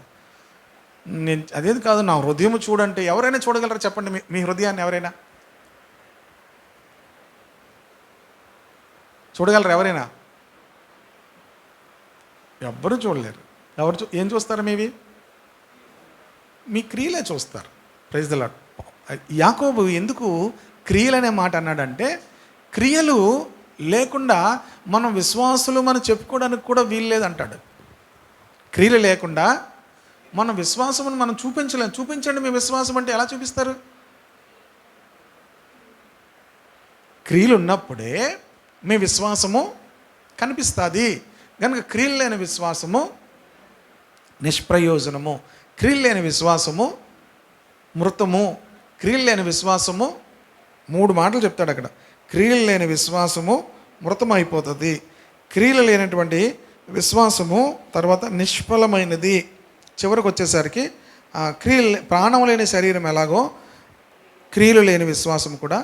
S1: నేను అదేది కాదు, నా హృదయం చూడంటే ఎవరైనా చూడగలరా? చెప్పండి మీ హృదయాన్ని ఎవరైనా. చూడగలరు ఎవరైనా? ఎవ్వరూ చూడలేరు. ఏం చూస్తారు? మీ క్రియలే చూస్తారు. Praise the Lord. యాకోబు ఎందుకు క్రియలనే మాట అన్నాడంటే, క్రియలు లేకుండా మనం విశ్వాసులు మనం చెప్పుకోవడానికి కూడా వీలు లేదంటాడు. క్రియలు లేకుండా మన విశ్వాసమును మనం చూపించలేము. చూపించండి మీ విశ్వాసం అంటే ఎలా చూపిస్తారు? క్రియలు ఉన్నప్పుడే మీ విశ్వాసము కనిపిస్తుంది. కనుక క్రియలు లేని విశ్వాసము నిష్ప్రయోజనము, క్రియలు లేని విశ్వాసము మృతము, క్రియలు లేని విశ్వాసము 3 మాటలు చెప్తాడు అక్కడ. క్రియలు లేని విశ్వాసము మృతం అయిపోతుంది, క్రియలు లేనటువంటి విశ్వాసము తర్వాత నిష్ఫలమైనది. చివరికి వచ్చేసరికి ప్రాణం లేని శరీరం ఎలాగో క్రియలు లేని విశ్వాసం కూడా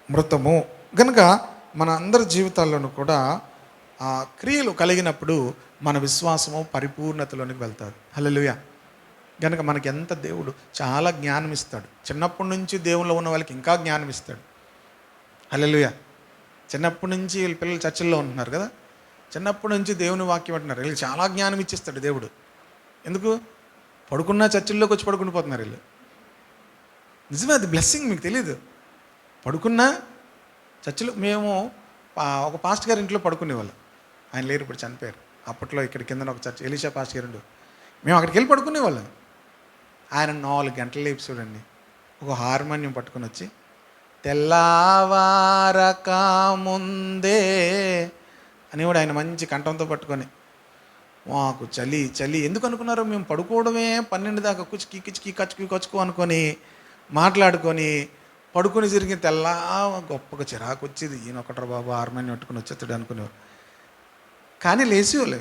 S1: మృతము. కనుక మన అందరి జీవితాల్లోనూ కూడా క్రియలు కలిగినప్పుడు మన విశ్వాసము పరిపూర్ణతలోనికి వెళ్తాడు. హల్లెలూయా. కనుక మనకి ఎంత దేవుడు చాలా జ్ఞానం ఇస్తాడు. చిన్నప్పటి నుంచి దేవుల్లో ఉన్న వాళ్ళకి ఇంకా జ్ఞానం ఇస్తాడు. హల్లెలూయా. చిన్నప్పటి నుంచి వీళ్ళ పిల్లలు చర్చిల్లో ఉంటున్నారు కదా, చిన్నప్పటి నుంచి దేవుని వాక్యం అంటున్నారు. వీళ్ళకి చాలా జ్ఞానం ఇచ్చిస్తాడు దేవుడు. ఎందుకు? పడుకున్నా చర్చిల్లోకి వచ్చి పడుకుని పోతున్నారు వీళ్ళు. నిజమే, అది బ్లెస్సింగ్. మీకు తెలియదు. పడుకున్నా చర్చిలో మేము ఒక పాస్టర్ గారి ఇంట్లో పడుకునేవాళ్ళం. ఆయన లేరు, ఇప్పుడు చనిపోయారు. అప్పట్లో ఇక్కడ కింద ఒక చర్చ్ ఎలీషా పాస్టర్ గారు ఉండు. మేము అక్కడికి వెళ్ళి పడుకునేవాళ్ళం. ఆయన 4 గంటలు లేపి చూడండి, ఒక హార్మోనియం పట్టుకొని వచ్చి తెల్లవారక ముందే అనేవాడు. ఆయన మంచి కంఠంతో పట్టుకొని మాకు చలి చలి ఎందుకు అనుకున్నారు? మేము పడుకోవడమే 12 దాకా కుచ్చుకి కిచ్చుకి కచ్చుకి కచ్చుకు అనుకొని మాట్లాడుకొని పడుకొని జరిగిన తెల్లా గొప్పగా చిరాకు వచ్చేది. ఈయన ఒకటరు బాబు హార్మోనియం పట్టుకుని వచ్చేస్తాడు అనుకునేవారు. కానీ లేచేవాళ్ళు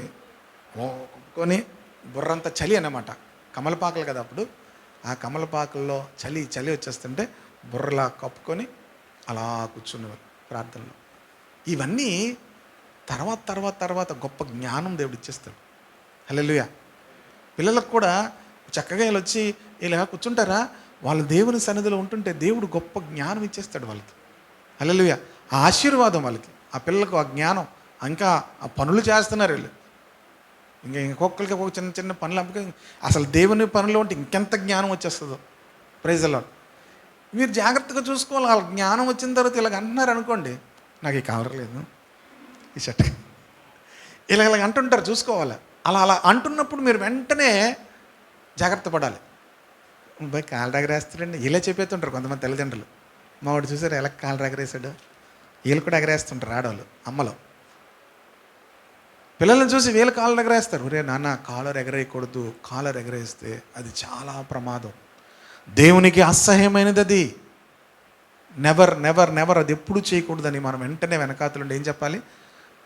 S1: కొని బుర్రంతా చలి అన్నమాట. కమలపాకలు కదా అప్పుడు. ఆ కమలపాకల్లో చలి చలి వచ్చేస్తుంటే బుర్రలా కప్పుకొని అలా కూర్చునేవారు ప్రార్థనలో. ఇవన్నీ తర్వాత గొప్ప జ్ఞానం దేవుడు ఇచ్చేస్తాడు. హల్లెలూయా. పిల్లలకు కూడా చక్కగా వీళ్ళు వచ్చి ఇలా కూర్చుంటారా, వాళ్ళు దేవుని సన్నిధిలో ఉంటుంటే దేవుడు గొప్ప జ్ఞానం ఇచ్చేస్తాడు వాళ్ళకి. హల్లెలూయా. ఆ ఆశీర్వాదం వాళ్ళకి, ఆ పిల్లలకు ఆ జ్ఞానం. ఇంకా ఆ పనులు చేస్తున్నారు వీళ్ళు. ఇంకొకరికి ఒక చిన్న చిన్న పనులు అప్పక అసలు దేవుని పనులు ఉంటే ఇంకెంత జ్ఞానం వచ్చేస్తుందో. Praise the lord. మీరు జాగ్రత్తగా చూసుకోవాలి. వాళ్ళ జ్ఞానం వచ్చిన తర్వాత ఇలాగ అంటున్నారు అనుకోండి, నాకు ఈ కవర్ లేదు, ఈ షర్ట్ ఇలాగ అంటుంటారు, చూసుకోవాలి. అలా అంటున్నప్పుడు మీరు వెంటనే జాగ్రత్త పడాలి. బాయ్ కాలు ఎగరేస్తాడండి ఇలా చెప్పేస్తుంటారు కొంతమంది తల్లిదండ్రులు. మా వాడు చూసారు ఎలా కాలు ఎగరేసాడు, వీళ్ళు కూడా ఎగరేస్తుంటారు ఆడవాళ్ళు అమ్మలు. పిల్లల్ని చూసి వీళ్ళు కాలర్ ఎగరేస్తారు. ఒరే నాన్న కాలర్ ఎగరేయకూడదు, కాలర్ ఎగరేస్తే అది చాలా ప్రమాదం, దేవునికి అసహ్యమైనది అది. నెవర్ నెవర్ నెవర్ అది ఎప్పుడు చేయకూడదని మనం వెంటనే వెనకాతలుండి ఏం చెప్పాలి?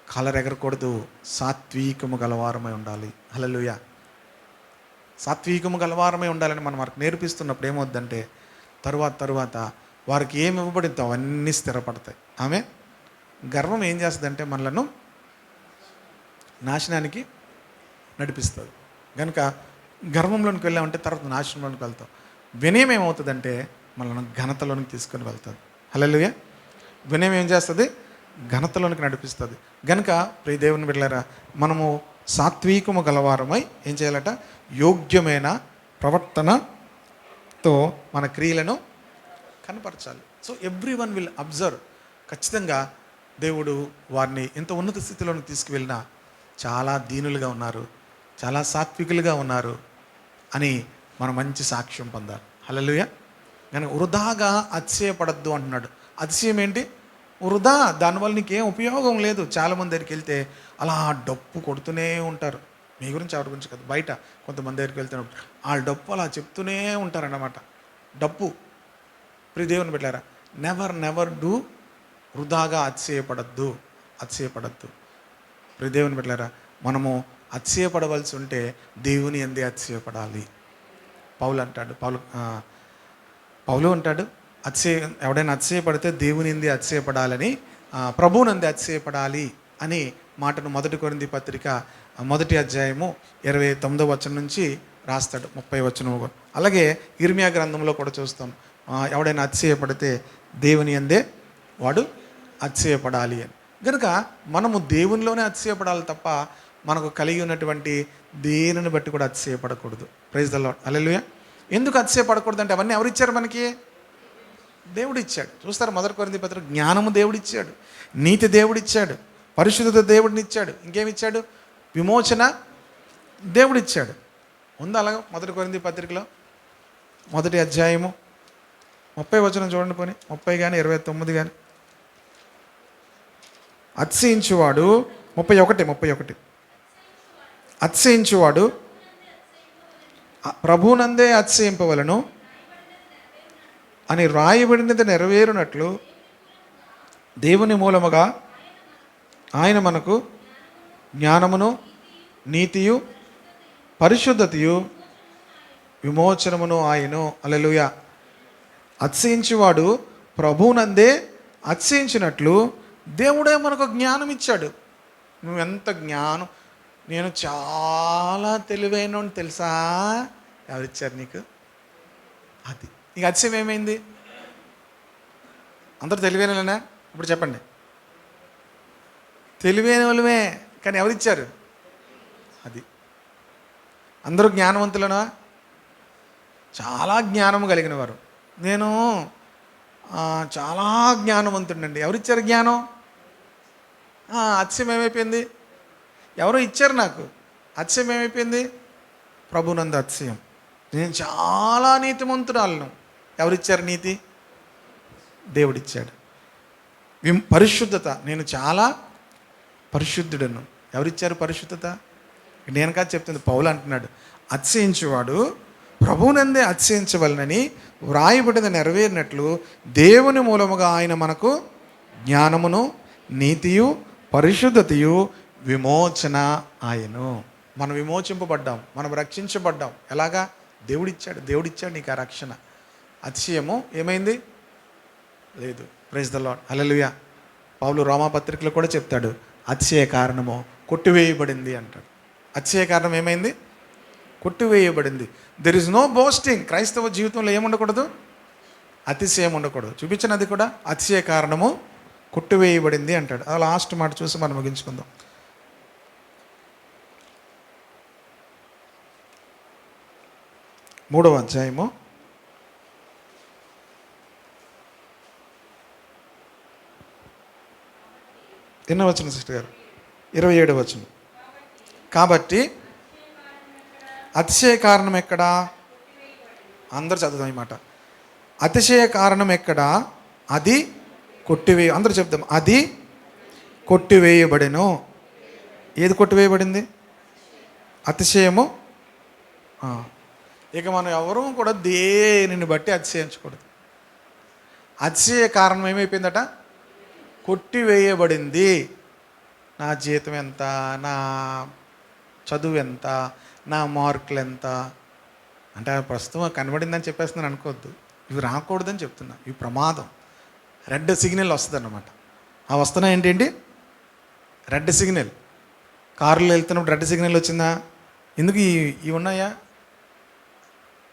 S1: కాలర్ ఎగరకూడదు, సాత్వికము గలవారమై ఉండాలి. హల్లెలూయా. సాత్వికము గలవారమై ఉండాలని మనం వారికి నేర్పిస్తున్నప్పుడు ఏమవుద్దంటే తరువాత వారికి ఏమి ఇవ్వబడిద్దో అవన్నీ స్థిరపడతాయి. ఆమె గర్వం ఏం చేస్తుందంటే మనలను నాశనానికి నడిపిస్తుంది. కనుక గర్వంలోనికి వెళ్ళామంటే తర్వాత నాశనంలోనికి వెళ్తాం. వినయం ఏమవుతుందంటే మనల్ని ఘనతలోనికి తీసుకొని వెళ్తుంది. హల్లెలూయా. వినయం ఏం చేస్తుంది? ఘనతలోనికి నడిపిస్తుంది. కనుక ప్రియ దేవుని బిడ్డలారా, మనము సాత్వికము గలవారమై ఏం చేయాలట? యోగ్యమైన ప్రవర్తనతో మన క్రియలను కనపరచాలి. So everyone will observe. ఖచ్చితంగా దేవుడు వారిని ఎంత ఉన్నత స్థితిలోకి తీసుకువెళ్ళినా చాలా దీనులుగా ఉన్నారు, చాలా సాత్వికులుగా ఉన్నారు అని మనం మంచి సాక్ష్యం పొందాలి. హల్లెలూయా. కనుక వృధాగా అతిశయపడద్దు అంటున్నాడు. అతిశయం ఏంటి? వృధా. దానివల్ల నీకేం ఉపయోగం లేదు. చాలామంది దగ్గరికి వెళ్తే అలా డప్పు కొడుతూనే ఉంటారు. మీ గురించి ఎవరి గురించి కాదు, బయట కొంతమంది దగ్గరికి వెళ్తున్నప్పుడు ఆ డప్పు అలా చెప్తూనే ఉంటారన్నమాట. డప్పు. ప్రియ దేవుని బిడ్డలారా, నెవర్ డూ. వృధాగా అతిశయపడద్దు. ప్రియ దేవుని బిడ్డలారా, మనము అతిశయపడవలసి ఉంటే దేవుని యందే అతిశయపడాలి. పౌలు అంటాడు ఎవడైనా అతిశయపడితే దేవుని యందే అతిశయపడాలని, ప్రభువునందే అతిశయపడాలి అని మాటను 1 కొరింథీ పత్రిక 1వ అధ్యాయము 29వ వచనం నుంచి రాస్తాడు, 30వ వచనం. అలాగే ఇర్మియా గ్రంథంలో కూడా చూస్తాం, ఎవడైనా అతిశయపడితే దేవుని యందే వాడు అతిశయపడాలి అని. కనుక మనము దేవునిలోనే అతిశయపడాలి తప్ప మనకు కలిగి ఉన్నటువంటి దేనిని బట్టి కూడా అతిశయపడకూడదు. Praise the Lord. హల్లెలూయా. ఎందుకు అతిశయపడకూడదు అంటే అవన్నీ ఎవరిచ్చారు మనకి? దేవుడు ఇచ్చాడు. చూస్తారు 1 కొరింథీ పత్రిక, జ్ఞానము దేవుడిచ్చాడు, నీతి దేవుడిచ్చాడు, పరిశుద్ధత దేవుడిని ఇచ్చాడు, ఇంకేమిచ్చాడు? విమోచన దేవుడిచ్చాడు. ఉందా అలాగా 1 కొరింథీ పత్రికలో 1వ అధ్యాయము 30వ వచనం చూడండి. పోనీ 30 కానీ 29 కానీ. అతిశయించువాడు 31 అతిశయించువాడు ప్రభువునందే అతిశయింపవలను అని రాయబడినది నెరవేరునట్లు దేవుని మూలముగా ఆయన మనకు జ్ఞానమును, నీతియు, పరిశుద్ధతయు, విమోచనమును ఆయను. హల్లెలూయా. అతిశయించువాడు ప్రభువునందే అతిశయించినట్లు దేవుడే మనకు జ్ఞానం ఇచ్చాడు. నువ్వెంత జ్ఞానం, నేను చాలా తెలివైన తెలుసా? ఎవరిచ్చారు నీకు? అది నీకు అతిశయం ఏమైంది? అందరూ తెలివైనలేనా? ఇప్పుడు చెప్పండి. తెలివైన వాళ్ళమే, కానీ ఎవరిచ్చారు? అది. అందరూ జ్ఞానవంతులనా? చాలా జ్ఞానం కలిగిన వారు. నేను చాలా జ్ఞానవంతుడండి. ఎవరిచ్చారు జ్ఞానం? అతిశయం ఏమైపోయింది? ఎవరో ఇచ్చారు నాకు. అతిశయం ఏమైపోయింది? ప్రభునందు అతిశయం. నేను చాలా నీతిమంతురాలను. ఎవరిచ్చారు నీతి? దేవుడిచ్చాడు. పరిశుద్ధత, నేను చాలా పరిశుద్ధుడను. ఎవరిచ్చారు పరిశుద్ధత? నేను కాదు చెప్తుంది, పౌలు అంటున్నాడు. అతిశయించువాడు ప్రభువునందే అతిశయించవలనని వ్రాయబడిన నెరవేరినట్లు దేవుని మూలముగా ఆయన మనకు జ్ఞానమును, నీతియు, పరిశుద్ధతయు, విమోచన ఆయను. మనం విమోచింపబడ్డాం, మనం రక్షించబడ్డాం. ఎలాగా? దేవుడిచ్చాడు నీకు ఆ రక్షణ. అతిశయము ఏమైంది? లేదు. Praise the Lord. హల్లెలూయా. పౌలు రోమాపత్రికలో కూడా చెప్తాడు, అతిశయ కారణము కొట్టివేయబడింది అంటాడు. అతిశయ కారణం ఏమైంది? కొట్టివేయబడింది. There is no boasting. క్రైస్తవ జీవితంలో ఏముండకూడదు? అతిశయం ఉండకూడదు. చూపించినది కూడా అతిశయ కారణము కొట్టివేయబడింది అంటాడు. ఆ లాస్ట్ మాట చూసి మనం ముగించుకుందాం. మూడవ అధ్యాయము 27వ వచనం సిస్టర్ గారు. 27వ వచనం. కాబట్టి అతిశయ కారణం ఎక్కడా? అందరూ చదువుదాం ఈ మాట. అతిశయ కారణం ఎక్కడా? అది అందరూ చెప్దాం. అది కొట్టివేయబడెను. ఏది కొట్టివేయబడింది? అతిశయము. ఇక మనం ఎవరూ కూడా దేనిని బట్టి అతిశయించకూడదు. అతిశయ కారణం ఏమైపోయిందట? కొట్టివేయబడింది. నా జీతం ఎంత, నా చదువు ఎంత, నా మార్కులు ఎంత అంటే ప్రస్తుతం కనబడిందని చెప్పేస్తున్నాను అనుకోవద్దు. ఇవి రాకూడదని చెప్తున్నా. ఇవి ప్రమాదం. రెడ్ సిగ్నల్ వస్తుంది అన్నమాట. ఆ వస్తున్నా ఏంటి? Red signal. కారులో వెళ్తున్నప్పుడు రెడ్ సిగ్నల్ వచ్చిందా? ఎందుకు ఇవి ఉన్నాయా?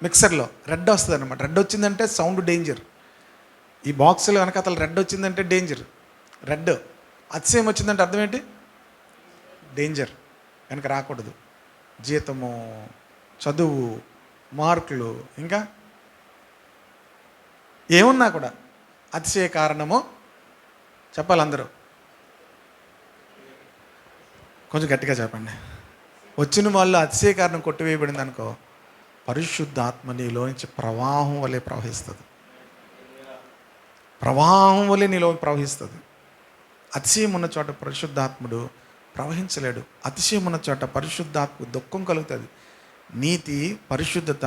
S1: మిక్సర్లో రెడ్ వస్తుంది అన్నమాట. రెడ్ వచ్చిందంటే సౌండ్ డేంజర్. ఈ బాక్సులో కనుక అసలు రెడ్ వచ్చిందంటే డేంజర్. రెడ్. అతిశయం వచ్చిందంటే అర్థం ఏంటి? డేంజర్. కనుక రాకూడదు. జీతము, చదువు, మార్కులు, ఇంకా ఏమున్నా కూడా అతిశయ కారణము చెప్పాలి అందరూ. కొంచెం గట్టిగా చెప్పండి. వచ్చిన వాళ్ళు అతిశయ కారణం కొట్టివేయబడింది అనుకో, పరిశుద్ధాత్మ నీలో నుంచి ప్రవాహం వలె ప్రవహిస్తుంది. ప్రవాహం వలె నీలో ప్రవహిస్తుంది. అతిశయం ఉన్న చోట పరిశుద్ధాత్ముడు ప్రవహించలేడు. అతిశయం ఉన్న చోట పరిశుద్ధాత్మ దుఃఖం కలుగుతుంది. నీతి, పరిశుద్ధత,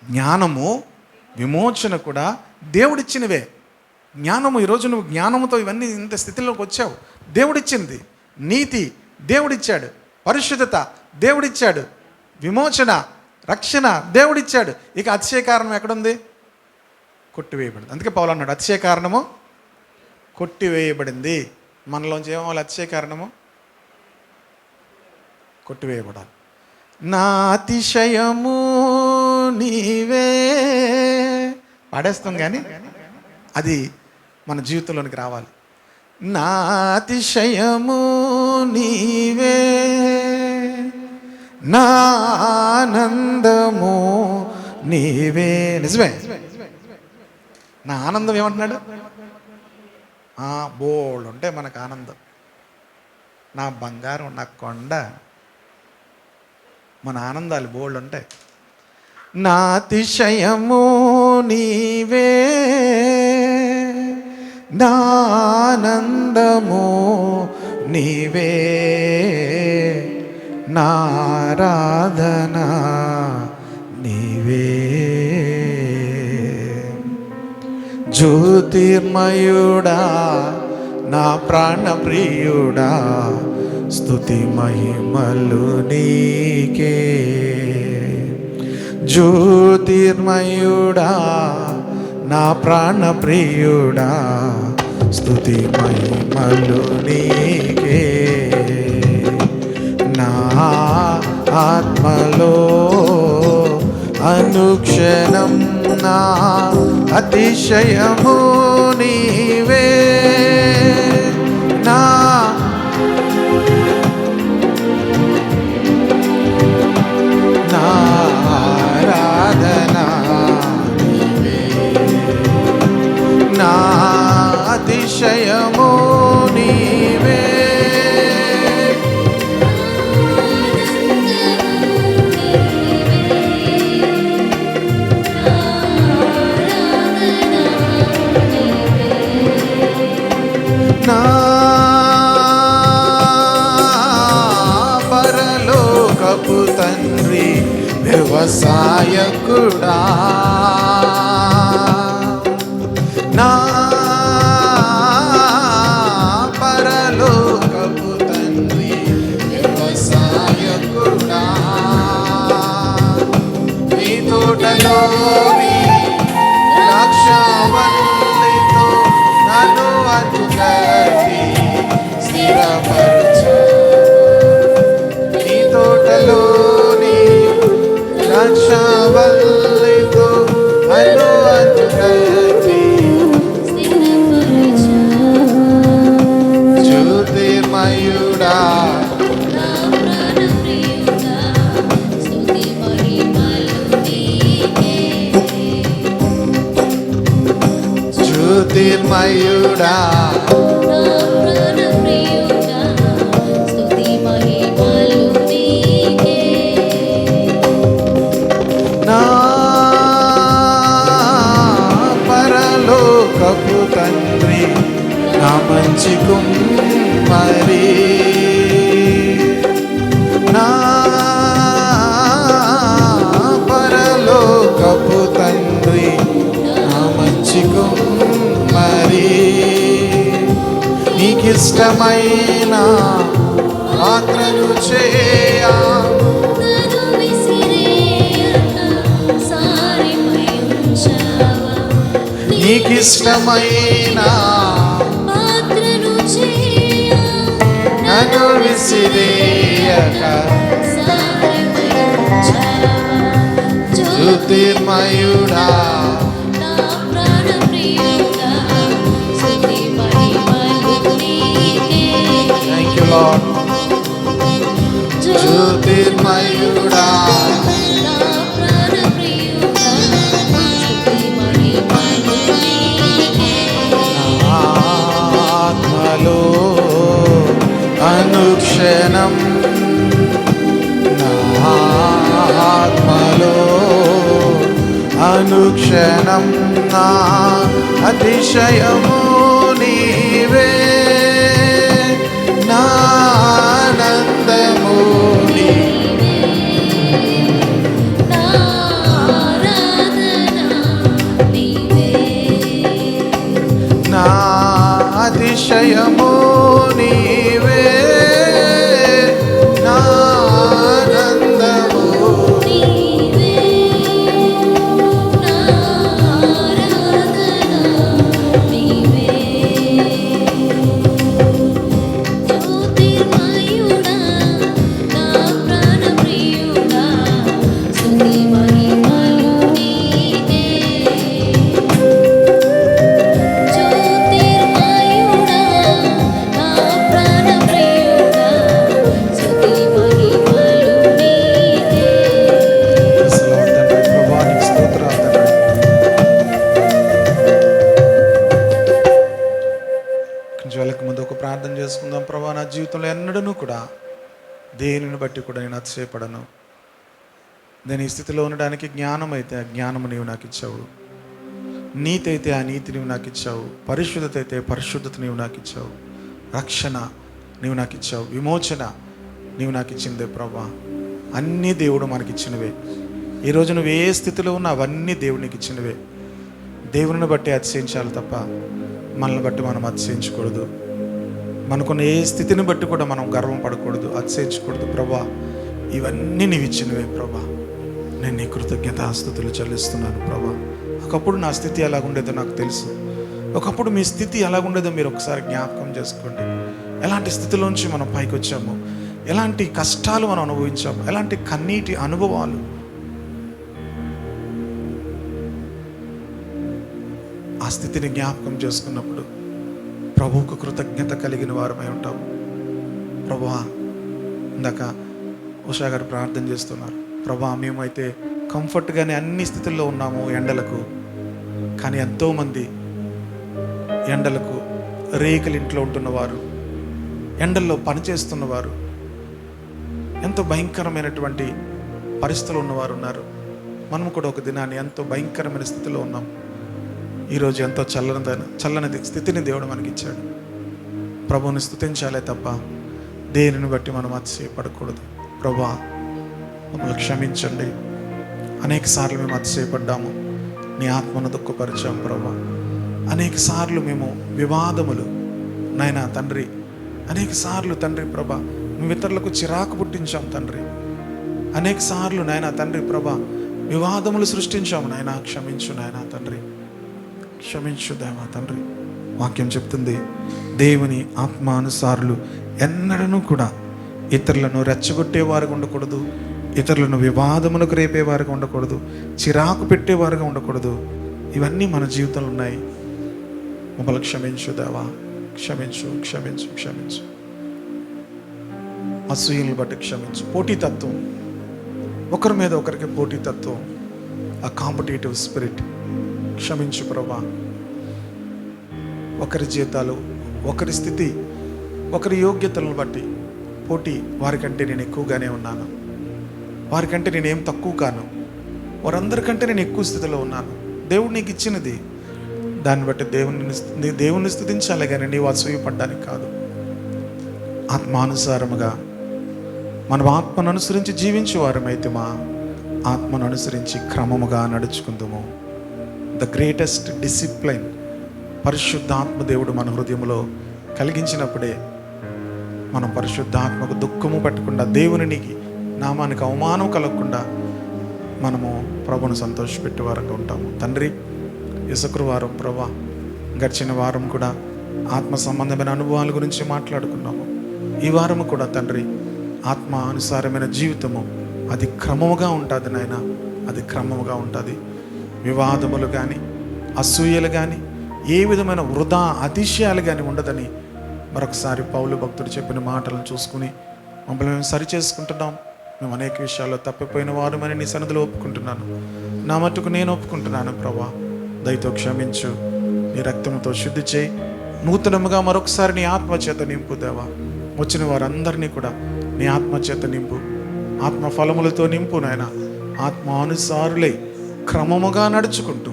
S1: జ్ఞానము, విమోచన కూడా దేవుడిచ్చినవే. జ్ఞానము, ఈరోజు నువ్వు జ్ఞానముతో ఇవన్నీ ఇంత స్థితిలోకి వచ్చావు. దేవుడిచ్చింది. నీతి దేవుడిచ్చాడు, పరిశుద్ధత దేవుడిచ్చాడు, విమోచన, రక్షణ దేవుడిచ్చాడు. ఇక అతిశయ కారణం ఎక్కడుంది? కొట్టివేయబడింది. అందుకే పౌలు అన్నాడు అతిశయ కారణము కొట్టివేయబడింది. మనలోంచి ఏమవ్వాలి? అతిశయ కారణము కొట్టివేయబడాలి. నా అతిశయము నీవే పాడేస్తాం, కానీ అది మన జీవితంలోనికి రావాలి. నా అతిశయము నీవే, నా ఆనందము నీవే. నిజమే, నా ఆనందం ఏమంటున్నాడు? బోల్డ్ ఉంటే మనకు ఆనందం. నా బంగారం, నా కొండ, మన ఆనందాలు బోల్డ్ ఉంటాయి. నా అతిశయము నీవే, నా ఆనందము నీవే, నా ఆరాధన నీవే. జ్యోతిర్మయుడా నా ప్రాణప్రియుడా, స్తుతి మహిమలు నీకే. జ్యోతిర్మయుడా నా ప్రాణప్రియుడా, స్తుతి మహిమలు నీకే. నా ఆత్మలో అనుక్షణం నా అతిశయము నీవే, నా ఆరాధన నీవే, నా అతిశయము నీవే. నా పరలోకపు తండ్రి వ్యవసాయకుడా, నా పరలోకపు తండ్రి వ్యవసాయకుడా, నీ తోటలోని ద్రాక్షవల్లితో నన్ను అతుకట్టి స్థిరపరచు. నీ తోటలోని ద్రాక్షవల్లితో నన్ను అతుకట్టి జ్యోతిర్మయుడా జ్యోతిర్మయుడా నా పరలోకపు తండ్రి నా మంచి కుమ్మరి, నా పరలోకపు తండ్రి నా మంచి కుమ్మరి. నీకిష్టమైన పాత్రను చేయ, నీకిష్టమైన నన్ను విసిరేయక, జ్యోతిర్మయుడా థ్యాంక్ యూ లార్డ్. జ్యోతిర్మయుడా ఆత్మలో అనుక్షణం, నా ఆత్మలో అనుక్షణం నా అతిశయము నీవే, నా ఆనందము నీవే, నా అతిశయము నీవే, నా ఆనందము నీవే. చేసుకుందాం. ప్రభా, నా జీవితంలో ఎన్నడూ కూడా దేనిని బట్టి కూడా నేను అతిశయపడను. నేను ఈ స్థితిలో ఉండడానికి జ్ఞానం అయితే ఆ జ్ఞానము నీవు నాకు ఇచ్చావు, నీతి అయితే ఆ నీతి నీవు నాకు ఇచ్చావు, పరిశుద్ధత అయితే పరిశుద్ధత నీవు నాకు ఇచ్చావు, రక్షణ నీవు నాకు ఇచ్చావు, విమోచన నీవు నాకు ఇచ్చిందే ప్రభా. అన్నీ దేవుడు మనకిచ్చినవే. ఈరోజు నువ్వు ఏ స్థితిలో ఉన్నా అవన్నీ దేవునికి ఇచ్చినవే. దేవుని బట్టి అతిశయించాలి తప్ప మనల్ని బట్టి మనం అతిశయించకూడదు. మనకున్న ఏ స్థితిని బట్టి కూడా మనం గర్వం పడకూడదు, అతిశయించకూడదు. ప్రభా, ఇవన్నీ నీవు ఇచ్చినవే ప్రభా. నేను నీ కృతజ్ఞతాస్తుతులు చెల్లిస్తున్నాను ప్రభా. ఒకప్పుడు నా స్థితి ఎలాగుండేదో నాకు తెలుసు. ఒకప్పుడు మీ స్థితి ఎలాగుండేదో మీరు ఒకసారి జ్ఞాపకం చేసుకోండి. ఎలాంటి స్థితిలోంచి మనం పైకి వచ్చాము, ఎలాంటి కష్టాలు మనం అనుభవించాము, ఎలాంటి కన్నీటి అనుభవాలు. ఆ స్థితిని జ్ఞాపకం చేసుకున్నప్పుడు ప్రభువుకు కృతజ్ఞత కలిగిన వారమై ఉంటాము. ప్రభువా, ఇందాక ఉషా గారు ప్రార్థన చేస్తున్నారు. ప్రభా, మేమైతే కంఫర్ట్గానే అన్ని స్థితుల్లో ఉన్నాము ఎండలకు, కానీ ఎంతోమంది ఎండలకు రేకుల ఇంట్లో ఉంటున్నవారు, ఎండల్లో పనిచేస్తున్నవారు, ఎంతో భయంకరమైనటువంటి పరిస్థితులు ఉన్నవారు ఉన్నారు. మనం కూడా ఒక దినాన్ని ఎంతో భయంకరమైన స్థితిలో ఉన్నాం. ఈరోజు ఎంతో చల్లని స్థితిని దేవుడు మనకి ఇచ్చాడు. ప్రభువుని స్తుతించాలే తప్ప దేనిని బట్టి మనం అతిశయపడకూడదు. ప్రభా, మమ్మల్ని క్షమించండి. అనేక సార్లు మేము అతిశయపడ్డాము, నీ ఆత్మను దుఃఖపరిచాము ప్రభా. అనేక సార్లు మేము వివాదములు నాయనా తండ్రి, అనేక సార్లు తండ్రి ప్రభా మేము ఇతరులకు చిరాకు పుట్టించాం తండ్రి. అనేక సార్లు నాయనా తండ్రి ప్రభా వివాదములు సృష్టించాము. నాయనా క్షమించు నాయనా తండ్రి, క్షమించు దేవా తండ్రి. వాక్యం చెప్తుంది, దేవుని ఆత్మానుసారులు ఎన్నడూ కూడా ఇతరులను రెచ్చగొట్టేవారుగా ఉండకూడదు, ఇతరులను వివాదములకు రేపేవారుగా ఉండకూడదు, చిరాకు పెట్టేవారుగా ఉండకూడదు. ఇవన్నీ మన జీవితంలో ఉన్నాయి. మమ్మల్ని క్షమించు దేవా, క్షమించు క్షమించు క్షమించు. అసూయలను బట్టి క్షమించు. పోటీతత్వం, ఒకరి మీద ఒకరికి పోటీతత్వం, ఆ కాంపిటేటివ్ స్పిరిట్ క్షమించు ప్రభా. ఒకరి జీతాలు, ఒకరి స్థితి, ఒకరి యోగ్యతలను బట్టి పోటీ. వారికంటే నేను ఎక్కువగానే ఉన్నాను, వారికంటే నేనేం తక్కువ కాను, వారందరికంటే నేను ఎక్కువ స్థితిలో ఉన్నాను. దేవుడు నీకు ఇచ్చినది, దాన్ని బట్టి దేవుని స్తుతించాలి, కానీ నీవు అసూయపడ్డానికి కాదు. ఆత్మానుసారముగా మనం ఆత్మను అనుసరించి జీవించే వారమైతే మా ఆత్మను అనుసరించి క్రమముగా నడుచుకుందాము. ద గ్రేటెస్ట్ డిసిప్లైన్ పరిశుద్ధాత్మ దేవుడు మన హృదయంలో కలిగించినప్పుడే మనం పరిశుద్ధాత్మకు దుఃఖము పట్టకుండా, దేవునికి నామానికి అవమానం కలగకుండా మనము ప్రభును సంతోషపెట్టే వారంగా ఉంటాము. తండ్రి, ఈ శుక్రవారం ప్రభా, గడిచిన వారం కూడా ఆత్మ సంబంధమైన అనుభవాల గురించి మాట్లాడుకున్నాము. ఈ వారము కూడా తండ్రి ఆత్మ అనుసారమైన జీవితము అది క్రమముగా ఉంటుంది నాయన, అది క్రమముగా ఉంటుంది. వివాదములు కానీ, అసూయలు కానీ, ఏ విధమైన వృధా అతిశయాలు కానీ ఉండదని మరొకసారి పౌలు భక్తుడు చెప్పిన మాటలను చూసుకుని మమ్మల్ని మేము సరి చేసుకుంటున్నాం. మేము అనేక విషయాల్లో తప్పిపోయిన వారమని నీ సన్నిధిలో ఒప్పుకుంటున్నాను. నా మట్టుకు నేను ఒప్పుకుంటున్నాను ప్రభా. దయతో క్షమించు, నీ రక్తంతో శుద్ధి చేయి, నూతనముగా మరొకసారి నీ ఆత్మచేత నింపు దేవా. వచ్చిన వారందరినీ కూడా నీ ఆత్మచేత నింపు, ఆత్మ ఫలములతో నింపు నాయన. ఆత్మానుసారులై క్రమముగా నడుచుకుంటూ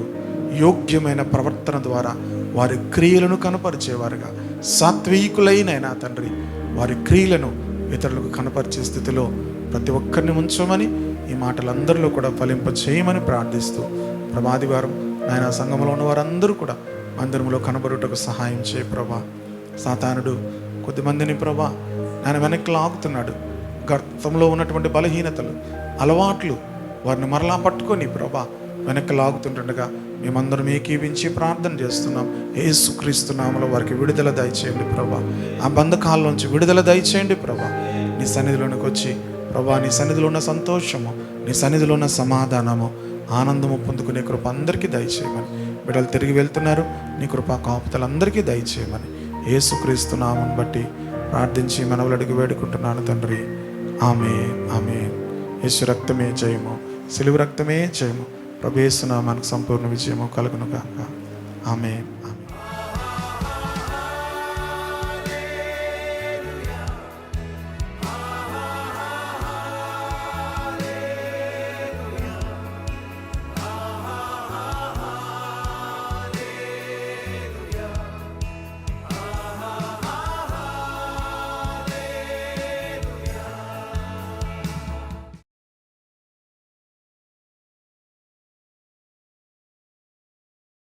S1: యోగ్యమైన ప్రవర్తన ద్వారా వారి క్రియలను కనపరిచేవారుగా, సాత్వికులైన తండ్రి వారి క్రియలను ఇతరులకు కనపరిచే స్థితిలో ప్రతి ఒక్కరిని ఉంచమని, ఈ మాటలందరిలో కూడా ఫలింప చేయమని ప్రార్థిస్తూ, ప్రభాదివారం నాయన సంఘంలో ఉన్న వారందరూ కూడా మందిరంలో కనబడుటకు సహాయం చేయ ప్రభా. సాతానుడు కొద్దిమందిని ప్రభా ఆయన వెనక్కి లాగుతున్నాడు. గతంలో ఉన్నటువంటి బలహీనతలు, అలవాట్లు వారిని మరలా పట్టుకొని ప్రభా వెనక్కి లాగుతుండగా మేమందరం ఏకీవించి ప్రార్థన చేస్తున్నాం. యేసుక్రీస్తు నామములో వారికి విడుదల దయచేయండి ప్రభా. ఆ బంధకాల్లోంచి విడుదల దయచేయండి ప్రభా. నీ సన్నిధిలోనికి వచ్చి ప్రభా, నీ సన్నిధిలో ఉన్న సంతోషము, నీ సన్నిధిలో ఉన్న సమాధానము, ఆనందము పొందుకునే కృప అందరికీ దయచేయమని, బిడ్డలు తిరిగి వెళ్తున్నారు, నీ కృపా కాపుతలందరికీ దయచేయమని యేసుక్రీస్తు నామమును బట్టి ప్రార్థించి మనవులు అడిగి వేడుకుంటున్నాను తండ్రి. ఆమేన్, ఆమేన్. యేసు రక్తమే జయము, సిలువ రక్తమే జయము. ప్రభు యేసు నామమునకు సంపూర్ణ విజయము కలుగును గాక. ఆమేన్.